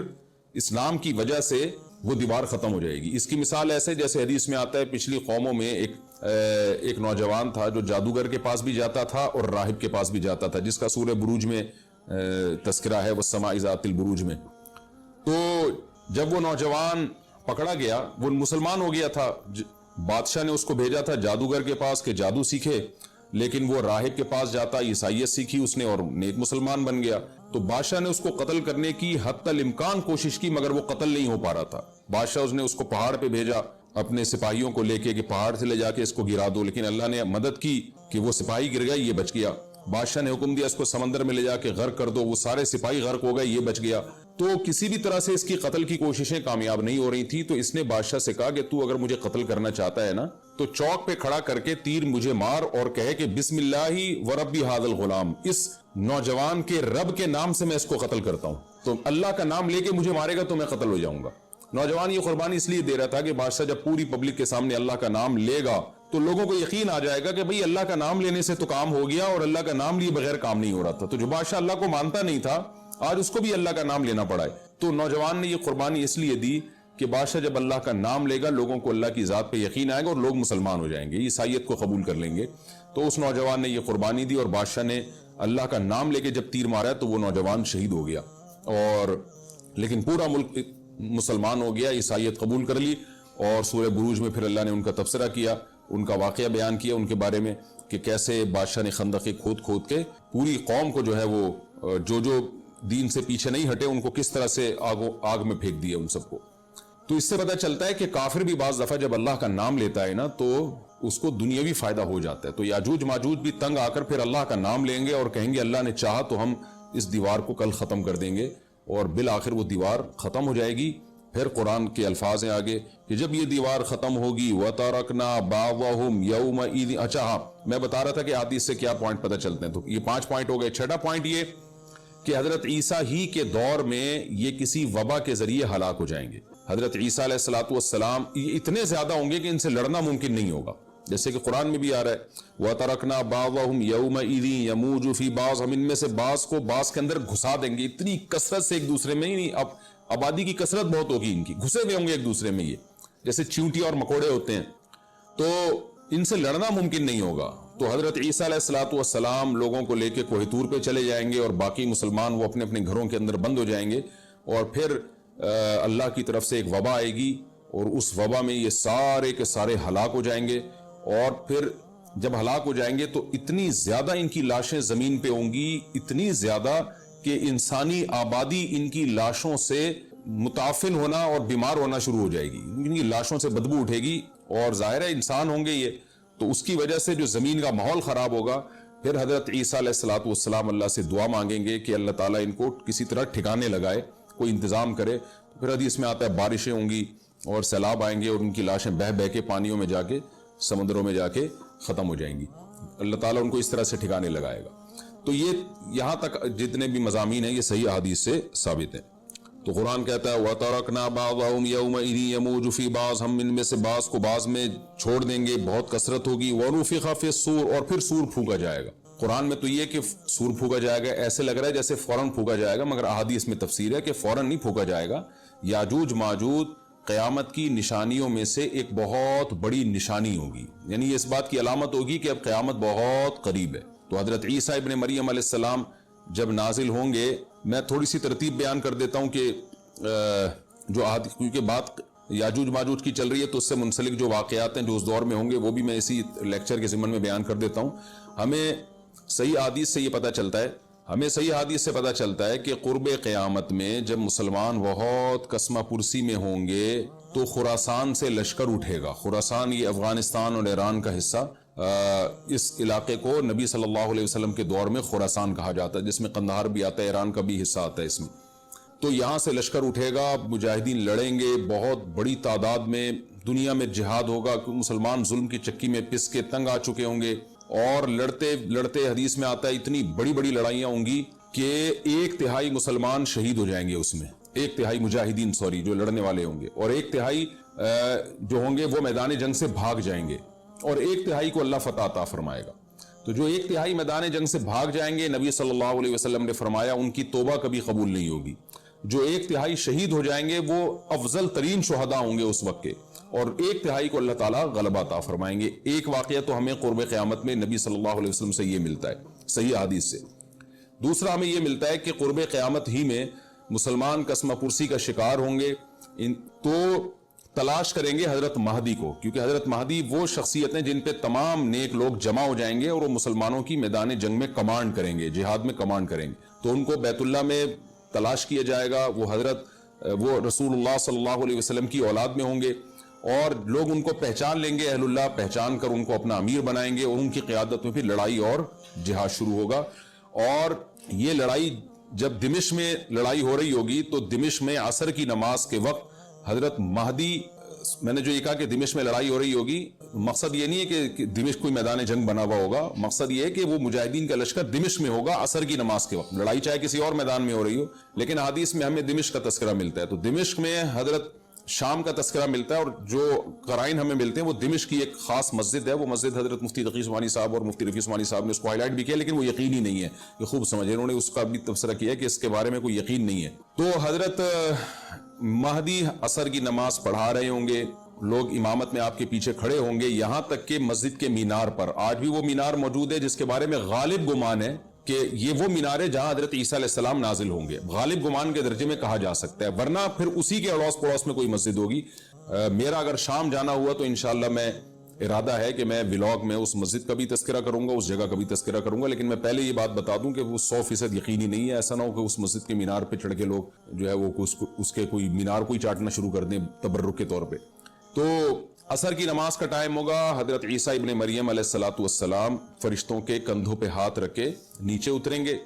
اسلام کی وجہ سے وہ دیوار ختم ہو جائے گی۔ اس کی مثال ایسے جیسے حدیث میں آتا ہے پچھلی قوموں میں ایک نوجوان تھا جو جادوگر کے پاس بھی جاتا تھا اور راہب کے پاس بھی جاتا تھا، جس کا سورہ بروج میں تذکرہ ہے، والسماء ذات البروج میں۔ تو جب وہ نوجوان پکڑا گیا، وہ مسلمان ہو گیا تھا، بادشاہ نے اس کو بھیجا تھا جادوگر کے پاس کہ جادو سیکھے، لیکن وہ راہب کے پاس جاتا، عیسائیت سیکھی اس نے اور نیک مسلمان بن گیا۔ تو بادشاہ نے اس کو قتل کرنے کی حتی الامکان کوشش کی، مگر وہ قتل نہیں ہو پا رہا تھا۔ بادشاہ اس کو پہاڑ پہ بھیجا اپنے سپاہیوں کو لے کے کہ پہاڑ سے لے جا کے اس کو گرا دو، لیکن اللہ نے مدد کی کہ وہ سپاہی گر گیا، یہ بچ گیا۔ بادشاہ نے حکم دیا اس کو سمندر میں لے جا کے غرق کر دو، وہ سارے سپاہی غرق ہو گئے، یہ بچ گیا۔ تو کسی بھی طرح سے اس کی قتل کی کوششیں کامیاب نہیں ہو رہی تھی، تو اس نے بادشاہ سے کہا کہ تو اگر مجھے قتل کرنا چاہتا ہے نا تو چوک پہ کھڑا کر کے تیر مجھے مار اور کہے کہ بسم اللہ ورب ھذا الغلام، اس نوجوان کے رب کے نام سے میں اس کو قتل کرتا ہوں۔ تو اللہ کا نام لے کے مجھے مارے گا تو میں قتل ہو جاؤں گا۔ نوجوان یہ قربانی اس لیے دے رہا تھا کہ بادشاہ جب پوری پبلک کے سامنے اللہ کا نام لے گا تو لوگوں کو یقین آ جائے گا کہ بھئی اللہ کا نام لینے سے تو کام ہو گیا، اور اللہ کا نام لیے بغیر کام نہیں ہو رہا تھا۔ تو جو بادشاہ اللہ کو مانتا نہیں تھا آج اس کو بھی اللہ کا نام لینا پڑا ہے۔ تو نوجوان نے یہ قربانی اس لیے دی کہ بادشاہ جب اللہ کا نام لے گا لوگوں کو اللہ کی ذات پہ یقین آئے گا اور لوگ مسلمان ہو جائیں گے، عیسائیت کو قبول کر لیں گے۔ تو اس نوجوان نے یہ قربانی دی اور بادشاہ نے اللہ کا نام لے کے جب تیر مارا تو وہ نوجوان شہید ہو گیا، اور لیکن پورا ملک مسلمان ہو گیا، عیسائیت قبول کر لی۔ اور سورہ بروج میں پھر اللہ نے ان کا تبصرہ کیا، ان کا واقعہ بیان کیا ان کے بارے میں کہ کیسے بادشاہ نے خندقیں کھود کھود کے پوری قوم کو جو ہے وہ جو دین سے پیچھے نہیں ہٹے ان کو کس طرح سے آگ میں پھینک دیا ان سب کو۔ تو اس سے پتہ چلتا ہے کہ کافر بھی بعض دفعہ جب اللہ کا نام لیتا ہے نا تو اس کو دنیاوی فائدہ ہو جاتا ہے۔ تو یاجوج ماجوج بھی تنگ آ کر پھر اللہ کا نام لیں گے اور کہیں گے اللہ نے چاہا تو ہم اس دیوار کو کل ختم کر دیں گے، اور بالآخر وہ دیوار ختم ہو جائے گی۔ پھر قرآن کے الفاظ ہیں آگے کہ جب یہ دیوار ختم ہوگی وَتَرَكْنَا بَعْضَهُمْ يَوْمَئِذٍ۔ اچھا ہاں، میں بتا رہا تھا کہ حدیث سے کیا پوائنٹ پتہ چلتے ہیں، تو یہ 5 پوائنٹ ہو گئے۔ چھٹا پوائنٹ یہ کہ حضرت عیسیٰ ہی کے دور میں یہ کسی وبا کے ذریعے ہلاک ہو جائیں گے۔ حضرت عیسیٰ علیہ السلام یہ اتنے زیادہ ہوں گے کہ ان سے لڑنا ممکن نہیں ہوگا، جیسے کہ قرآن میں بھی آ رہا ہے وَتَرَكْنَا بَعْضَهُمْ يَوْمَئِذٍ يَمُوجُ فِي بَعْضٍ، ہم ان میں سے بعض کو بعض کے اندر گھسا دیں گے، اتنی کثرت سے ایک دوسرے میں، نہیں اب آبادی کی کثرت بہت ہوگی ان کی، گھسے ہوئے ہوں گے ایک دوسرے میں، یہ جیسے چیونٹی اور مکوڑے ہوتے ہیں، تو ان سے لڑنا ممکن نہیں ہوگا۔ تو حضرت عیسیٰ علیہ السلام لوگوں کو لے کے کوہ طور پہ چلے جائیں گے اور باقی مسلمان وہ اپنے اپنے گھروں کے اندر بند ہو جائیں گے، اور پھر اللہ کی طرف سے ایک وبا آئے گی اور اس وبا میں یہ سارے کے سارے ہلاک ہو جائیں گے۔ اور پھر جب ہلاک ہو جائیں گے تو اتنی زیادہ ان کی لاشیں زمین پہ ہوں گی، اتنی زیادہ کہ انسانی آبادی ان کی لاشوں سے متعفن ہونا اور بیمار ہونا شروع ہو جائے گی، ان کی لاشوں سے بدبو اٹھے گی، اور ظاہر ہے انسان ہوں گے یہ، تو اس کی وجہ سے جو زمین کا ماحول خراب ہوگا۔ پھر حضرت عیسیٰ علیہ السلام اللہ سے دعا مانگیں گے کہ اللہ تعالیٰ ان کو کسی طرح ٹھکانے لگائے، کوئی انتظام کرے۔ پھر حدیث میں آتا ہے بارشیں ہوں گی اور سیلاب آئیں گے اور ان کی لاشیں بہہ بہہ کے پانیوں میں جا کے سمندروں میں جا کے ختم ہو جائیں گی، اللہ تعالیٰ ان کو اس طرح سے ٹھکانے لگائے گا۔ تو یہ یہاں تک جتنے بھی مضامین ہیں یہ صحیح احادیث سے ثابت ہیں۔ تو قرآن کہتا ہے وَتَرَكْنَا بَعْضَهُمْ يَوْمَئِذٍ يَمُوجُ فِي بَعْضٍ، ہم ان میں سے بعض کو بعض میں چھوڑ دیں گے، بہت کثرت ہوگی۔ وَنُفِخَ فِي الصُّورِ، اور پھر سور پھونکا جائے گا۔ قرآن میں تو یہ کہ سور پھونکا جائے گا ایسے لگ رہا ہے جیسے فوراً پھونکا جائے گا، مگر احادیث میں تفسیر ہے کہ فوراً نہیں پھونکا جائے گا۔ یاجوج ماجوج قیامت کی نشانیوں میں سے ایک بہت بڑی نشانی ہوگی، یعنی یہ اس بات کی علامت ہوگی کہ اب قیامت بہت قریب ہے۔ تو حضرت عیسیٰ ابن مریم علیہ السلام جب نازل ہوں گے، میں تھوڑی سی ترتیب بیان کر دیتا ہوں کہ جو کیونکہ بات یاجوج ماجوج کی چل رہی ہے تو اس سے منسلک جو واقعات ہیں جو اس دور میں ہوں گے وہ بھی میں اسی لیکچر کے ضمن میں بیان کر دیتا ہوں۔ ہمیں صحیح حدیث سے یہ پتہ چلتا ہے کہ قرب قیامت میں جب مسلمان بہت کسمہ پرسی میں ہوں گے تو خراسان سے لشکر اٹھے گا۔ خراسان یہ افغانستان اور ایران کا حصہ، اس علاقے کو نبی صلی اللہ علیہ وسلم کے دور میں خراسان کہا جاتا ہے، جس میں قندھار بھی آتا ہے، ایران کا بھی حصہ آتا ہے اس میں۔ تو یہاں سے لشکر اٹھے گا، مجاہدین لڑیں گے بہت بڑی تعداد میں، دنیا میں جہاد ہوگا، مسلمان ظلم کی چکی میں پس کے تنگ آ چکے ہوں گے، اور لڑتے لڑتے حدیث میں آتا ہے اتنی بڑی بڑی لڑائیاں ہوں گی کہ 1/3 مسلمان شہید ہو جائیں گے اس میں، 1/3 مجاہدین جو لڑنے والے ہوں گے، اور 1/3 جو ہوں گے وہ میدان جنگ سے بھاگ جائیں گے، اور 1/3 کو اللہ فتح عطا فرمائے گا۔ تو جو 1/3 میدان جنگ سے بھاگ جائیں گے، نبی صلی اللہ علیہ وسلم نے فرمایا ان کی توبہ کبھی قبول نہیں ہوگی۔ جو 1/3 شہید ہو جائیں گے وہ افضل ترین شہداء ہوں گے اس وقت کے، اور 1/3 کو اللہ تعالیٰ غلبہ عطا فرمائیں گے۔ ایک واقعہ تو ہمیں قرب قیامت میں نبی صلی اللہ علیہ وسلم سے یہ ملتا ہے صحیح حدیث سے۔ دوسرا ہمیں یہ ملتا ہے کہ قرب قیامت ہی میں مسلمان قسمہ پرسی کا شکار ہوں گے، تو تلاش کریں گے حضرت مہدی کو، کیونکہ حضرت مہدی وہ شخصیت ہیں جن پہ تمام نیک لوگ جمع ہو جائیں گے اور وہ مسلمانوں کی میدان جنگ میں کمانڈ کریں گے، جہاد میں کمانڈ کریں گے۔ تو ان کو بیت اللہ میں تلاش کیا جائے گا، وہ رسول اللہ صلی اللہ علیہ وسلم کی اولاد میں ہوں گے، اور لوگ ان کو پہچان لیں گے، اہل اللہ پہچان کر ان کو اپنا امیر بنائیں گے، اور ان کی قیادت میں پھر لڑائی اور جہاد شروع ہوگا۔ اور یہ لڑائی جب دمشق میں لڑائی ہو رہی ہوگی تو دمشق میں عصر کی نماز کے وقت حضرت مہدی، میں نے جو یہ کہا کہ دمشق میں لڑائی ہو رہی ہوگی، مقصد یہ نہیں ہے کہ دمشق کوئی میدان جنگ بنا ہوا ہوگا، مقصد یہ ہے کہ وہ مجاہدین کا لشکر دمشق میں ہوگا عصر کی نماز کے وقت، لڑائی چاہے کسی اور میدان میں ہو رہی ہو، لیکن حدیث میں ہمیں دمشق کا تذکرہ ملتا ہے۔ تو دمشق میں حضرت شام کا تذکرہ ملتا ہے، اور جو قرائن ہمیں ملتے ہیں وہ دمشق کی ایک خاص مسجد ہے، وہ مسجد حضرت مفتی تقی عثمانی صاحب اور مفتی رفیع عثمانی صاحب نے اس کو ہائی لائٹ بھی کیا، لیکن وہ یقینی نہیں ہے، یہ خوب سمجھے، انہوں نے اس کا بھی تبصرہ کیا کہ اس کے بارے میں کوئی یقین نہیں ہے۔ تو حضرت مہدی عصر کی نماز پڑھا رہے ہوں گے، لوگ امامت میں آپ کے پیچھے کھڑے ہوں گے، یہاں تک کہ مسجد کے مینار پر، آج بھی وہ مینار موجود ہے جس کے بارے میں غالب گمان ہے کہ یہ وہ مینار ہے جہاں حضرت عیسیٰ علیہ السلام نازل ہوں گے، غالب گمان کے درجے میں کہا جا سکتا ہے، ورنہ پھر اسی کے اڑوس پڑوس میں کوئی مسجد ہوگی۔ میرا اگر شام جانا ہوا تو انشاءاللہ میں ارادہ ہے کہ میں ولاگ میں اس مسجد کا بھی تذکرہ کروں گا، اس جگہ کا بھی تذکرہ کروں گا، لیکن میں پہلے یہ بات بتا دوں کہ وہ 100% یقینی نہیں ہے، ایسا نہ ہو کہ اس مسجد کے مینار پہ چڑھ کے لوگ جو ہے وہ اس کے کوئی مینار کو ہی چاٹنا شروع کر دیں تبرک کے طور پہ۔ تو عصر کی نماز کا ٹائم ہوگا، حضرت عیسیٰ ابن مریم علیہ الصلوۃ والسلام فرشتوں کے کندھوں پہ ہاتھ رکھ کے نیچے اتریں گے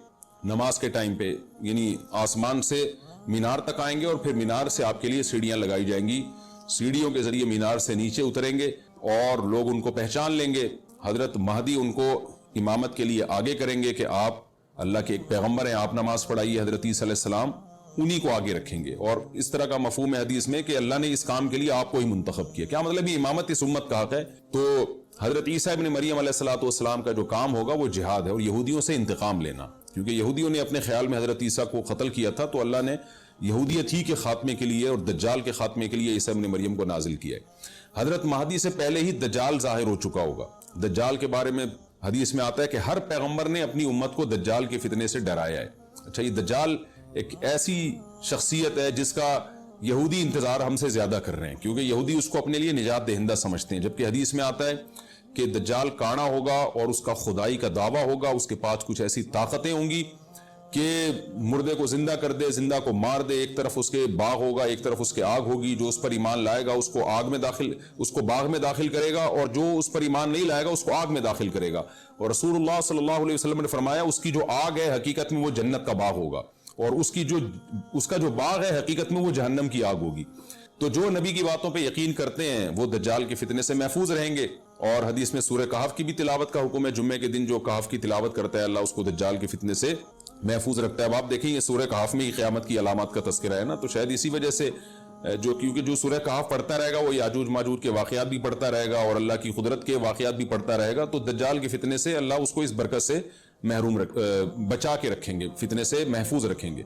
نماز کے ٹائم پہ، یعنی آسمان سے مینار تک آئیں گے، اور پھر مینار سے آپ کے لیے سیڑھیاں لگائی جائیں گی، سیڑھیوں کے ذریعے مینار سے نیچے اتریں گے اور لوگ ان کو پہچان لیں گے۔ حضرت مہدی ان کو امامت کے لیے آگے کریں گے کہ آپ اللہ کے ایک پیغمبر ہیں، آپ نماز پڑھائیے، حضرت عیسیٰ علیہ السلام انہی کو آگے رکھیں گے، اور اس طرح کا مفہوم ہے حدیث میں کہ اللہ نے اس کام کے لیے آپ کو ہی منتخب کیا۔ کیا مطلب یہ امامت اس امت کا حق ہے؟ تو حضرت عیسیٰ ابن مریم علیہ الصلوۃ والسلام کا جو کام ہوگا وہ جہاد ہے، اور یہودیوں سے انتقام لینا، کیونکہ یہودیوں نے اپنے خیال میں حضرت عیسیٰ کو قتل کیا تھا، تو اللہ نے یہودیت ہی کے خاتمے کے لیے اور دجال کے خاتمے کے لیے عیسیٰ ابن مریم کو نازل کیا ہے۔ حضرت مہدی سے پہلے ہی دجال ظاہر ہو چکا ہوگا۔ دجال کے بارے میں حدیث میں آتا ہے کہ ہر پیغمبر نے اپنی امت کو دجال کے فتنے سے ڈرایا ہے۔ اچھا، یہ دجال ایک ایسی شخصیت ہے جس کا یہودی انتظار ہم سے زیادہ کر رہے ہیں، کیونکہ یہودی اس کو اپنے لیے نجات دہندہ سمجھتے ہیں، جبکہ حدیث میں آتا ہے کہ دجال کانا ہوگا اور اس کا خدائی کا دعویٰ ہوگا، اس کے پاس کچھ ایسی طاقتیں ہوں گی کہ مردے کو زندہ کر دے، زندہ کو مار دے، ایک طرف اس کے باغ ہوگا، ایک طرف اس کے آگ ہوگی، جو اس پر ایمان لائے گا اس کو باغ میں داخل کرے گا، اور جو اس پر ایمان نہیں لائے گا اس کو آگ میں داخل کرے گا۔ اور رسول اللہ صلی اللہ علیہ وسلم نے فرمایا اس کی جو آگ ہے حقیقت میں وہ جنت کا باغ ہوگا، اور اس کا جو باغ ہے حقیقت میں وہ جہنم کی آگ ہوگی۔ تو جو نبی کی باتوں پہ یقین کرتے ہیں وہ دجال کے فتنے سے محفوظ رہیں گے۔ اور حدیث میں سورہ کہف کی بھی تلاوت کا حکم ہے، جمعے کے دن جو کہف کی تلاوت کرتا ہے اللہ اس کو دجال کے فتنے سے محفوظ رکھتا ہے۔ اب آپ دیکھیں یہ سورہ کہف میں ہی قیامت کی علامات کا تذکرہ ہے نا، تو شاید اسی وجہ سے کیونکہ جو سورہ کہف پڑھتا رہے گا وہ یاجوج ماجوج کے واقعات بھی پڑھتا رہے گا اور اللہ کی قدرت کے واقعات بھی پڑھتا رہے گا، تو دجال کے فتنے سے اللہ اس کو اس برکت سے بچا کے رکھیں گے، فتنے سے محفوظ رکھیں گے۔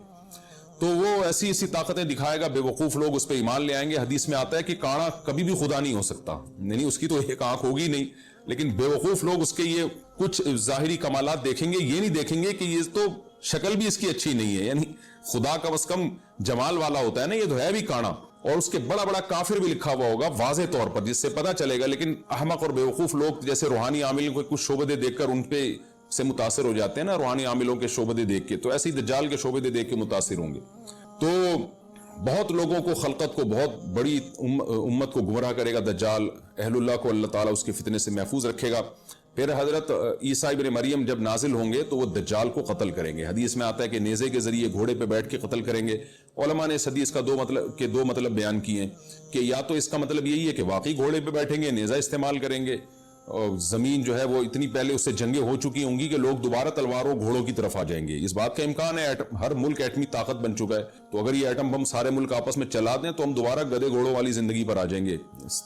تو وہ ایسی طاقتیں دکھائے گا، بے وقوف لوگ اس پہ ایمان لے آئیں گے۔ حدیث میں آتا ہے کہ کانا کبھی بھی خدا نہیں ہو سکتا، نہیں اس کی تو ایک آنکھ ہوگی نہیں، لیکن بے وقوف لوگ اس کے یہ کچھ ظاہری کمالات دیکھیں گے، یہ نہیں دیکھیں گے کہ یہ تو شکل بھی اس کی اچھی نہیں ہے، یعنی خدا کا بس کم جمال والا ہوتا ہے نا، یہ تو ہے بھی کانا، اور اس کے بڑا بڑا کافر بھی لکھا ہوا ہوگا واضح طور پر، جس سے پتہ چلے گا۔ لیکن احمق اور بے وقوف لوگ جیسے روحانی عاملوں کو کچھ شعبدے دیکھ کر ان پہ سے متاثر ہو جاتے ہیں نا، روحانی عاملوں کے شعبدے دیکھ کے، تو ایسے ہی دجال کے شعبدے دیکھ کے متاثر ہوں گے۔ تو بہت لوگوں کو، خلقت کو، بہت بڑی امت کو گمراہ کرے گا دجال، اہل اللہ کو اللہ تعالیٰ اس کے فتنے سے محفوظ رکھے گا۔ پھر حضرت عیسیٰ ابن مریم جب نازل ہوں گے تو وہ دجال کو قتل کریں گے۔ حدیث میں آتا ہے کہ نیزے کے ذریعے گھوڑے پہ بیٹھ کے قتل کریں گے۔ علماء نے اس حدیث کا دو مطلب بیان کیے ہیں کہ یا تو اس کا مطلب یہی ہے کہ واقعی گھوڑے پہ بیٹھیں گے، نیزہ استعمال کریں گے، اور زمین جو ہے وہ اتنی پہلے اس سے جنگیں ہو چکی ہوں گی کہ لوگ دوبارہ تلواروں گھوڑوں کی طرف آ جائیں گے۔ اس بات کا امکان ہے، ہر ملک ایٹمی طاقت بن چکا ہے، تو اگر یہ ایٹم بم سارے ملک آپس میں چلا دیں تو ہم دوبارہ گدے گھوڑوں والی زندگی پر آ جائیں گے،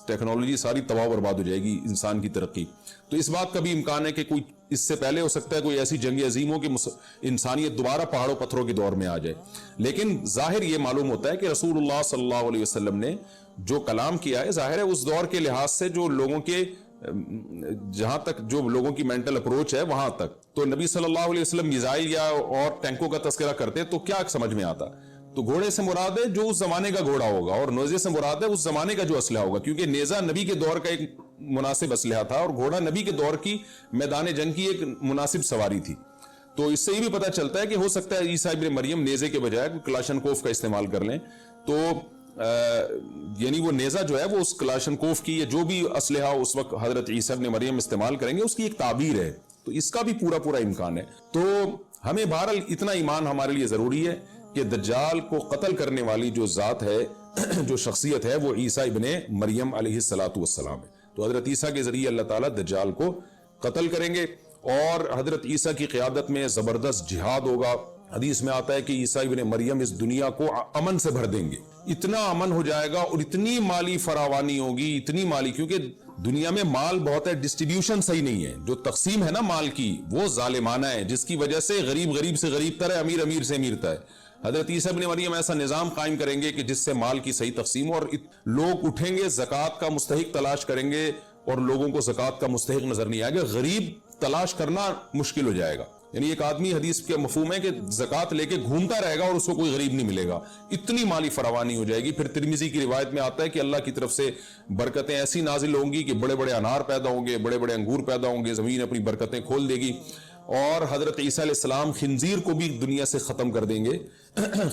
ٹیکنالوجی ساری تباہ برباد ہو جائے گی، انسان کی ترقی۔ تو اس بات کا بھی امکان ہے کہ کوئی اس سے پہلے ہو سکتا ہے کوئی ایسی جنگ عظیم ہو کہ انسانیت دوبارہ پہاڑوں پتھروں کے دور میں آ جائے، لیکن ظاہر یہ معلوم ہوتا ہے کہ رسول اللہ صلی اللہ علیہ وسلم نے جو کلام کیا ہے، ظاہر ہے اس دور کے لحاظ سے جو لوگوں کے جہاں تک جو لوگوں کی مینٹل اپروچ ہے وہاں تک، تو نبی صلی اللہ علیہ وسلم میزائل یا اور ٹینکوں کا تذکرہ کرتے تو کیا سمجھ میں آتا؟ تو گھوڑے سے مراد ہے جو اس زمانے کا گھوڑا ہوگا، اور نیزے سے مراد ہے اس زمانے کا جو اسلحہ ہوگا، کیونکہ نیزہ نبی کے دور کا ایک مناسب اسلحہ تھا اور گھوڑا نبی کے دور کی میدان جنگ کی ایک مناسب سواری تھی۔ تو اس سے یہ بھی پتہ چلتا ہے کہ ہو سکتا ہے عیسیٰ ابن مریم نیزے کے بجائے کلاشنکوف کا استعمال کر لیں، تو یعنی وہ نیزہ جو ہے وہ اس کلاشنکوف کی یا جو بھی اسلحہ اس وقت حضرت عیسیٰ ابن مریم استعمال کریں گے اس کی ایک تعبیر ہے، تو اس کا بھی پورا امکان ہے۔ تو ہمیں بہرحال اتنا ایمان ہمارے لیے ضروری ہے کہ دجال کو قتل کرنے والی جو ذات ہے، جو شخصیت ہے، وہ عیسیٰ ابن مریم علیہ السلام ہے۔ تو حضرت عیسیٰ کے ذریعے اللہ تعالیٰ دجال کو قتل کریں گے، اور حضرت عیسیٰ کی قیادت میں زبردست جہاد ہوگا۔ حدیث میں آتا ہے کہ عیسیٰ ابن مریم اس دنیا کو امن سے بھر دیں گے، اتنا امن ہو جائے گا اور اتنی مالی فراوانی ہوگی، اتنی مالی، کیونکہ دنیا میں مال بہت ہے، ڈسٹریبیوشن صحیح نہیں ہے، جو تقسیم ہے نا مال کی وہ ظالمانہ ہے، جس کی وجہ سے غریب سے غریب تر ہے، امیر سے امیر تر ہے۔ حضرت عیسیٰ ابن مریم ایسا نظام قائم کریں گے کہ جس سے مال کی صحیح تقسیم ہو، اور لوگ اٹھیں گے زکوٰۃ کا مستحق تلاش کریں گے اور لوگوں کو زکوٰۃ کا مستحق نظر نہیں آئے گا، غریب تلاش کرنا مشکل ہو جائے گا۔ یعنی ایک آدمی، حدیث کے مفہوم ہے کہ زکوٰۃ لے کے گھومتا رہے گا اور اس کو کوئی غریب نہیں ملے گا، اتنی مالی فراوانی ہو جائے گی۔ پھر ترمذی کی روایت میں آتا ہے کہ اللہ کی طرف سے برکتیں ایسی نازل ہوں گی کہ بڑے بڑے انار پیدا ہوں گے، بڑے بڑے انگور پیدا ہوں گے، زمین اپنی برکتیں کھول دے گی، اور حضرت عیسیٰ علیہ السلام خنزیر کو بھی دنیا سے ختم کر دیں گے،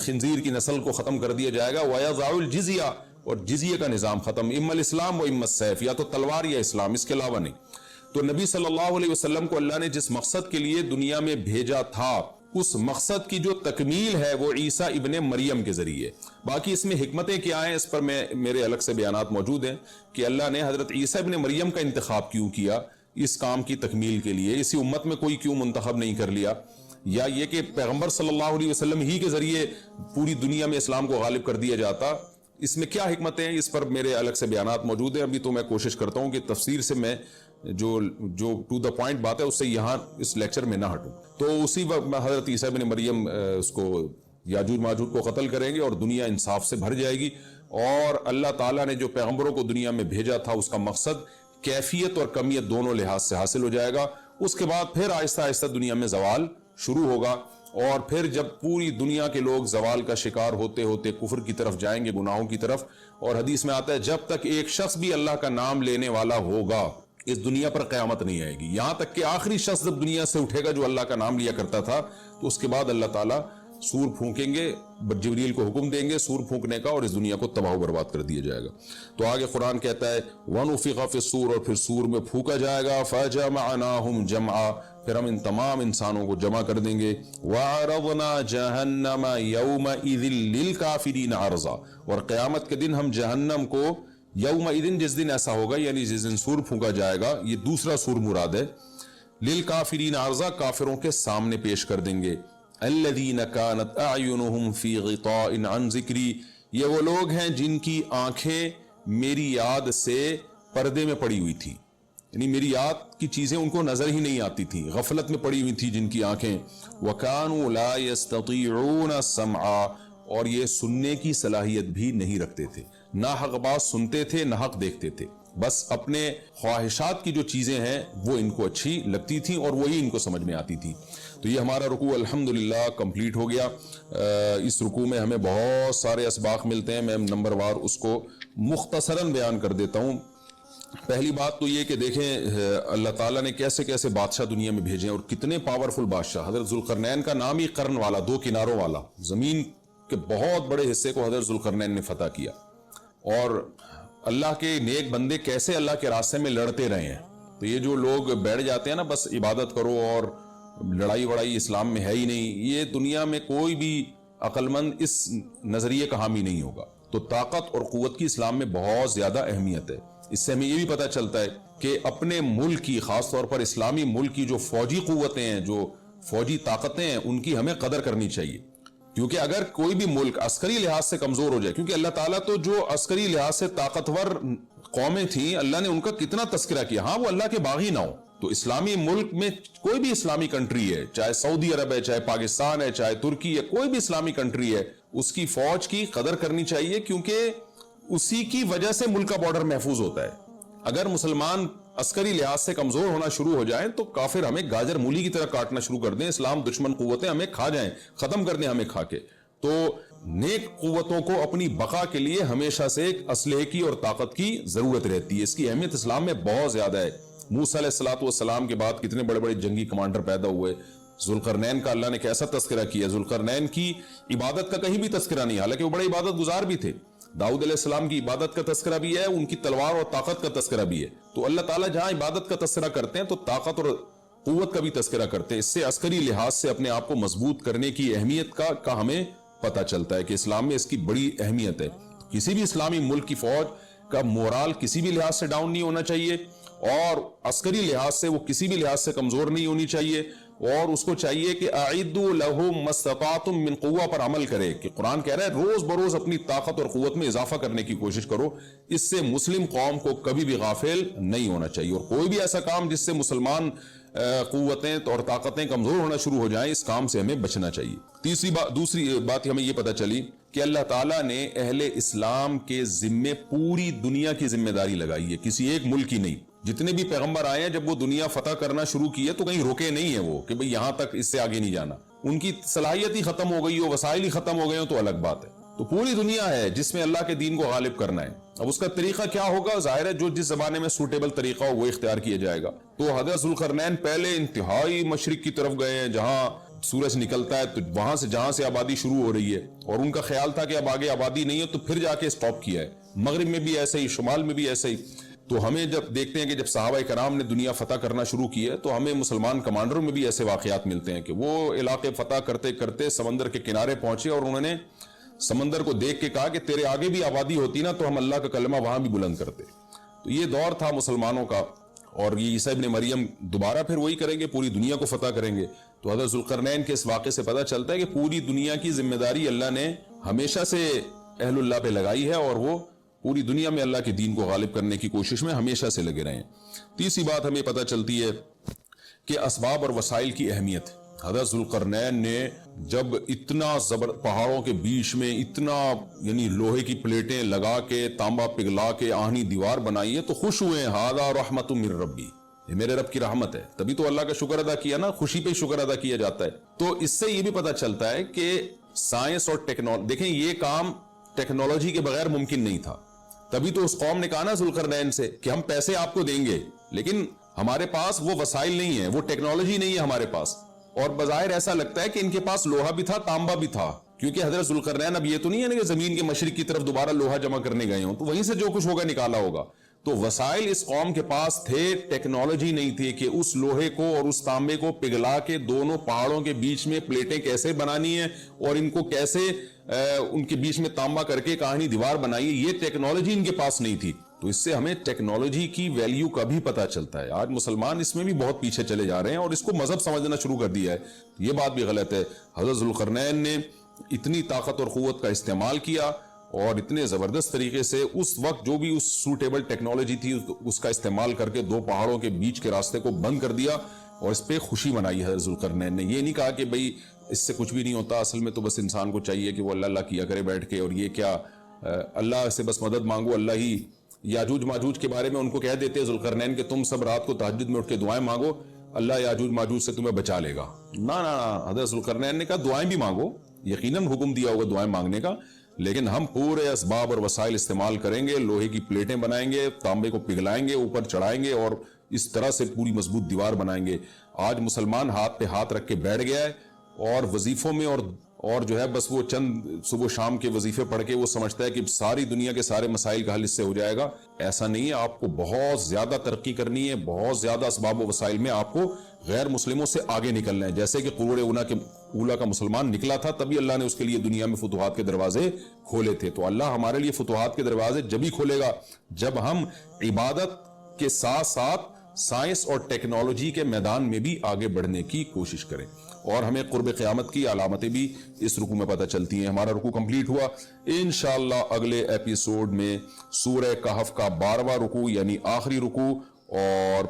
خنزیر کی نسل کو ختم کر دیا جائے گا، وَيَضَعُ الْجِزْيَةَ، اور جزیہ کا نظام ختم، اما الاسلام و اما السیف، یا تو تلوار یا اسلام، اس کے علاوہ نہیں۔ تو نبی صلی اللہ علیہ وسلم کو اللہ نے جس مقصد کے لیے دنیا میں بھیجا تھا، اس مقصد کی جو تکمیل ہے وہ عیسیٰ ابن مریم کے ذریعے۔ باقی اس میں حکمتیں کیا ہیں اس پر میرے الگ سے بیانات موجود ہیں کہ اللہ نے حضرت عیسیٰ ابن مریم کا انتخاب کیوں کیا اس کام کی تکمیل کے لیے، اسی امت میں کوئی کیوں منتخب نہیں کر لیا، یا یہ کہ پیغمبر صلی اللہ علیہ وسلم ہی کے ذریعے پوری دنیا میں اسلام کو غالب کر دیا جاتا، اس میں کیا حکمتیں ہیں، اس پر میرے الگ سے بیانات موجود ہیں۔ ابھی تو میں کوشش کرتا ہوں کہ تفسیر سے میں جو ٹو دا پوائنٹ بات ہے اس سے یہاں اس لیکچر میں نہ ہٹوں۔ تو اسی وقت حضرت عیسیٰ ابن مریم اس کو یاجوج ماجوج کو قتل کریں گے اور دنیا انصاف سے بھر جائے گی، اور اللہ تعالیٰ نے جو پیغمبروں کو دنیا میں بھیجا تھا اس کا مقصد کیفیت اور کمیت دونوں لحاظ سے حاصل ہو جائے گا۔ اس کے بعد پھر آہستہ آہستہ دنیا میں زوال شروع ہوگا، اور پھر جب پوری دنیا کے لوگ زوال کا شکار ہوتے ہوتے کفر کی طرف جائیں گے، گناہوں کی طرف، اور حدیث میں آتا ہے جب تک ایک شخص بھی اللہ کا نام لینے والا ہوگا اس دنیا پر قیامت نہیں آئے گی، یہاں تک کہ آخری شخص جب دنیا سے اٹھے گا جو اللہ کا نام لیا کرتا تھا، تو اس کے بعد اللہ تعالیٰ سور پھونکیں گے، جبریل کو حکم دیں گے سور پھونکنے کا، اور اس دنیا کو تباہ و برباد کر دیا جائے گا۔ تو آگے قرآن کہتا ہے وَنُفِخَ فِي الصُّورِ، اور پھر سور میں پھونکا جائے گا، فَجَمَعْنَاهُمْ جَمْعًا، پھر ہم ان تمام انسانوں کو جمع کر دیں گے، وَعَرَضْنَا جَهَنَّمَ يَوْمَئِذٍ لِلْكَافِرِينَ عَرْضًا، اور قیامت کے دن ہم جہنم کو یومئذ، جس دن ایسا ہوگا یعنی جس دن سور پھونکا جائے گا، یہ دوسرا سور مراد ہے، للکافرین عرضا، کافروں کے سامنے پیش کر دیں گے، الذین کانت اعینہم فی غطاء عن ذکری، یہ وہ لوگ ہیں جن کی آنکھیں میری یاد سے پردے میں پڑی ہوئی تھی، یعنی میری یاد کی چیزیں ان کو نظر ہی نہیں آتی تھی، غفلت میں پڑی ہوئی تھی جن کی آنکھیں، وَكَانُوا لَا يَسْتَطِيعُونَ السَّمْعَ، اور یہ سننے کی صلاحیت بھی نہیں رکھتے تھے، نہ حق بات سنتے تھے نہ حق دیکھتے تھے، بس اپنے خواہشات کی جو چیزیں ہیں وہ ان کو اچھی لگتی تھیں اور وہی ان کو سمجھ میں آتی تھی۔ تو یہ ہمارا رکوع الحمدللہ کمپلیٹ ہو گیا۔ اس رکوع میں ہمیں بہت سارے اسباق ملتے ہیں، میں نمبر وار اس کو مختصراً بیان کر دیتا ہوں۔ پہلی بات تو یہ کہ دیکھیں اللہ تعالیٰ نے کیسے کیسے بادشاہ دنیا میں بھیجے اور کتنے پاورفل بادشاہ۔ حضرت ذوالقرنین کا نام ہی قرن والا، دو کناروں والا، زمین کے بہت بڑے حصے کو حضرت ذوالقرنین نے فتح کیا، اور اللہ کے نیک بندے کیسے اللہ کے راستے میں لڑتے رہے ہیں۔ تو یہ جو لوگ بیٹھ جاتے ہیں نا بس عبادت کرو اور لڑائی وڑائی اسلام میں ہے ہی نہیں، یہ دنیا میں کوئی بھی عقل مند اس نظریے کا حامی نہیں ہوگا۔ تو طاقت اور قوت کی اسلام میں بہت زیادہ اہمیت ہے۔ اس سے ہمیں یہ بھی پتہ چلتا ہے کہ اپنے ملک کی، خاص طور پر اسلامی ملک کی جو فوجی قوتیں ہیں، جو فوجی طاقتیں ہیں، ان کی ہمیں قدر کرنی چاہیے، کیونکہ اگر کوئی بھی ملک عسکری لحاظ سے کمزور ہو جائے، کیونکہ اللہ تعالیٰ تو جو عسکری لحاظ سے طاقتور قومیں تھیں اللہ نے ان کا کتنا تذکرہ کیا، ہاں وہ اللہ کے باغی نہ ہو، تو اسلامی ملک میں کوئی بھی اسلامی کنٹری ہے، چاہے سعودی عرب ہے، چاہے پاکستان ہے، چاہے ترکی ہے، کوئی بھی اسلامی کنٹری ہے، اس کی فوج کی قدر کرنی چاہیے، کیونکہ اسی کی وجہ سے ملک کا بارڈر محفوظ ہوتا ہے۔ اگر مسلمان عسکری لحاظ سے کمزور ہونا شروع ہو جائیں تو کافر ہمیں گاجر مولی کی طرح کاٹنا شروع کر دیں، اسلام دشمن قوتیں ہمیں کھا جائیں، ختم کر دیں ہمیں کھا کے۔ تو نیک قوتوں کو اپنی بقا کے لیے ہمیشہ سے ایک اسلحے کی اور طاقت کی ضرورت رہتی ہے، اس کی اہمیت اسلام میں بہت زیادہ ہے۔ موسیٰ علیہ السلام کے بعد کتنے بڑے بڑے جنگی کمانڈر پیدا ہوئے، ذوالقرنین کا اللہ نے کیسا تذکرہ کیا، ذوالقرنین کی عبادت کا کہیں بھی تذکرہ نہیں، حالانکہ وہ بڑے عبادت گزار بھی تھے۔ داؤد علیہ السلام کی عبادت کا تذکرہ بھی ہے، ان کی تلوار اور طاقت کا تذکرہ بھی ہے۔ تو اللہ تعالیٰ جہاں عبادت کا تذکرہ کرتے ہیں تو طاقت اور قوت کا بھی تذکرہ کرتے ہیں، اس سے عسکری لحاظ سے اپنے آپ کو مضبوط کرنے کی اہمیت کا ہمیں پتہ چلتا ہے کہ اسلام میں اس کی بڑی اہمیت ہے۔ کسی بھی اسلامی ملک کی فوج کا مورال کسی بھی لحاظ سے ڈاؤن نہیں ہونا چاہیے، اور عسکری لحاظ سے وہ کسی بھی لحاظ سے کمزور نہیں ہونی چاہیے، اور اس کو چاہیے کہ اعدوا لهم ما استطعتم من قوہ پر عمل کرے، کہ قرآن کہہ رہا ہے روز بروز اپنی طاقت اور قوت میں اضافہ کرنے کی کوشش کرو۔ اس سے مسلم قوم کو کبھی بھی غافل نہیں ہونا چاہیے، اور کوئی بھی ایسا کام جس سے مسلمان قوتیں اور طاقتیں کمزور ہونا شروع ہو جائیں، اس کام سے ہمیں بچنا چاہیے۔ دوسری بات ہمیں یہ پتہ چلی کہ اللہ تعالیٰ نے اہل اسلام کے ذمے پوری دنیا کی ذمہ داری لگائی ہے، کسی ایک ملک کی نہیں۔ جتنے بھی پیغمبر آئے ہیں جب وہ دنیا فتح کرنا شروع کی ہے تو کہیں رکے نہیں ہیں وہ کہ بھئی یہاں تک، اس سے آگے نہیں جانا۔ ان کی صلاحیت ہی ختم ہو گئی ہو، وسائل ہی ختم ہو گئے ہو تو الگ بات ہے۔ تو پوری دنیا ہے جس میں اللہ کے دین کو غالب کرنا ہے۔ اب اس کا طریقہ کیا ہوگا؟ ظاہر ہے جو جس زمانے میں سوٹیبل طریقہ ہو وہ اختیار کیا جائے گا۔ تو حضرت ذوالقرنین پہلے انتہائی مشرق کی طرف گئے ہیں، جہاں سورج نکلتا ہے تو وہاں سے جہاں سے آبادی شروع ہو رہی ہے، اور ان کا خیال تھا کہ اب آگے آبادی نہیں ہے تو پھر جا کے سٹاپ کیا ہے۔ مغرب میں بھی ایسے ہی، شمال میں بھی ایسے ہی۔ تو ہمیں جب دیکھتے ہیں کہ جب صحابہ کرام نے دنیا فتح کرنا شروع کی ہے تو ہمیں مسلمان کمانڈروں میں بھی ایسے واقعات ملتے ہیں کہ وہ علاقے فتح کرتے کرتے سمندر کے کنارے پہنچے اور انہوں نے سمندر کو دیکھ کے کہا کہ تیرے آگے بھی آبادی ہوتی نا تو ہم اللہ کا کلمہ وہاں بھی بلند کرتے۔ تو یہ دور تھا مسلمانوں کا، اور یہ عیسیٰ ابن مریم دوبارہ پھر وہی کریں گے، پوری دنیا کو فتح کریں گے۔ تو حضرت ذوالقرنین کے اس واقعے سے پتہ چلتا ہے کہ پوری دنیا کی ذمہ داری اللہ نے ہمیشہ سے اہل اللہ پہ لگائی ہے، اور وہ پوری دنیا میں اللہ کے دین کو غالب کرنے کی کوشش میں ہمیشہ سے لگے رہے ہیں۔ تیسری بات ہمیں پتہ چلتی ہے کہ اسباب اور وسائل کی اہمیت۔ حضرت ذوالقرنین نے جب اتنا پہاڑوں کے بیچ میں اتنا یعنی لوہے کی پلیٹیں لگا کے، تانبا پگھلا کے آہنی دیوار بنائی ہے تو خوش ہوئے ہیں، ھذا رحمت من ربی، یہ میرے رب کی رحمت ہے۔ تبھی تو اللہ کا شکر ادا کیا نا، خوشی پہ شکر ادا کیا جاتا ہے۔ تو اس سے یہ بھی پتہ چلتا ہے کہ سائنس اور ٹیکنالوجی، دیکھیں یہ کام ٹیکنالوجی کے بغیر ممکن نہیں تھا۔ تبھی تو اس قوم نے کہا نا ذوالقرنین سے کہ ہم پیسے آپ کو دیں گے، لیکن ہمارے پاس وہ وسائل نہیں ہے، وہ ٹیکنالوجی نہیں ہے ہمارے پاس۔ اور بظاہر ایسا لگتا ہے کہ ان کے پاس لوہا بھی تھا، تانبا بھی تھا، کیونکہ حضرت ذوالقرنین اب یہ تو نہیں ہے نا کہ زمین کے مشرق کی طرف دوبارہ لوہا جمع کرنے گئے ہوں، تو وہیں سے جو کچھ ہوگا نکالا ہوگا۔ تو وسائل اس قوم کے پاس تھے، ٹیکنالوجی نہیں تھی کہ اس لوہے کو اور اس تانبے کو پگھلا کے دونوں پہاڑوں کے بیچ میں پلیٹیں کیسے بنانی ہیں اور ان کو کیسے ان کے بیچ میں تانبا کر کے کہانی دیوار بنائی ہے، یہ ٹیکنالوجی ان کے پاس نہیں تھی۔ تو اس سے ہمیں ٹیکنالوجی کی ویلیو کا بھی پتہ چلتا ہے۔ آج مسلمان اس میں بھی بہت پیچھے چلے جا رہے ہیں اور اس کو مذہب سمجھنا شروع کر دیا ہے، یہ بات بھی غلط ہے۔ حضرت ذوالقرنین نے اتنی طاقت اور قوت کا استعمال کیا اور اتنے زبردست طریقے سے اس وقت جو بھی اس سوٹیبل ٹیکنالوجی تھی اس کا استعمال کر کے دو پہاڑوں کے بیچ کے راستے کو بند کر دیا، اور اس پہ خوشی منائی حضرت ذوالقرنین نے۔ یہ نہیں کہا کہ بھئی اس سے کچھ بھی نہیں ہوتا، اصل میں تو بس انسان کو چاہیے کہ وہ اللہ اللہ کیا کرے بیٹھ کے، اور یہ کیا اللہ سے بس مدد مانگو، اللہ ہی۔ یاجوج ماجوج کے بارے میں ان کو کہہ دیتے ذوالقرنین کہ تم سب رات کو تہجد میں اٹھ کے دعائیں مانگو، اللہ یاجوج ماجوج سے تمہیں بچا لے گا۔ نا نا نا، حضرت ذوالقرنین نے کہا دعائیں بھی مانگو، یقیناً حکم دیا ہوگا دعائیں مانگنے کا، لیکن ہم پورے اسباب اور وسائل استعمال کریں گے، لوہے کی پلیٹیں بنائیں گے، تانبے کو پگھلائیں گے، اوپر چڑھائیں گے اور اس طرح سے پوری مضبوط دیوار بنائیں گے۔ آج مسلمان ہاتھ پہ ہاتھ رکھ کے بیٹھ گیا ہے اور وظیفوں میں اور جو ہے بس وہ چند صبح شام کے وظیفے پڑھ کے وہ سمجھتا ہے کہ ساری دنیا کے سارے مسائل کا حل اس سے ہو جائے گا۔ ایسا نہیں ہے، آپ کو بہت زیادہ ترقی کرنی ہے، بہت زیادہ اسباب و وسائل میں آپ کو غیر مسلموں سے آگے نکلنا ہے۔ جیسے کہ قرون اولیٰ کا مسلمان نکلا تھا، تبھی اللہ نے اس کے لیے دنیا میں فتوحات کے دروازے کھولے تھے۔ تو اللہ ہمارے لیے فتوحات کے دروازے جب ہی کھولے گا جب ہم عبادت کے ساتھ ساتھ سائنس اور ٹیکنالوجی کے میدان میں بھی آگے بڑھنے کی کوشش کریں۔ اور ہمیں قرب قیامت کی علامتیں بھی اس رکوع میں پتہ چلتی ہیں۔ ہمارا رکوع کمپلیٹ ہوا، انشاءاللہ اگلے ایپیسوڈ میں سورہ کہف کا 12واں رکوع یعنی آخری رکوع اور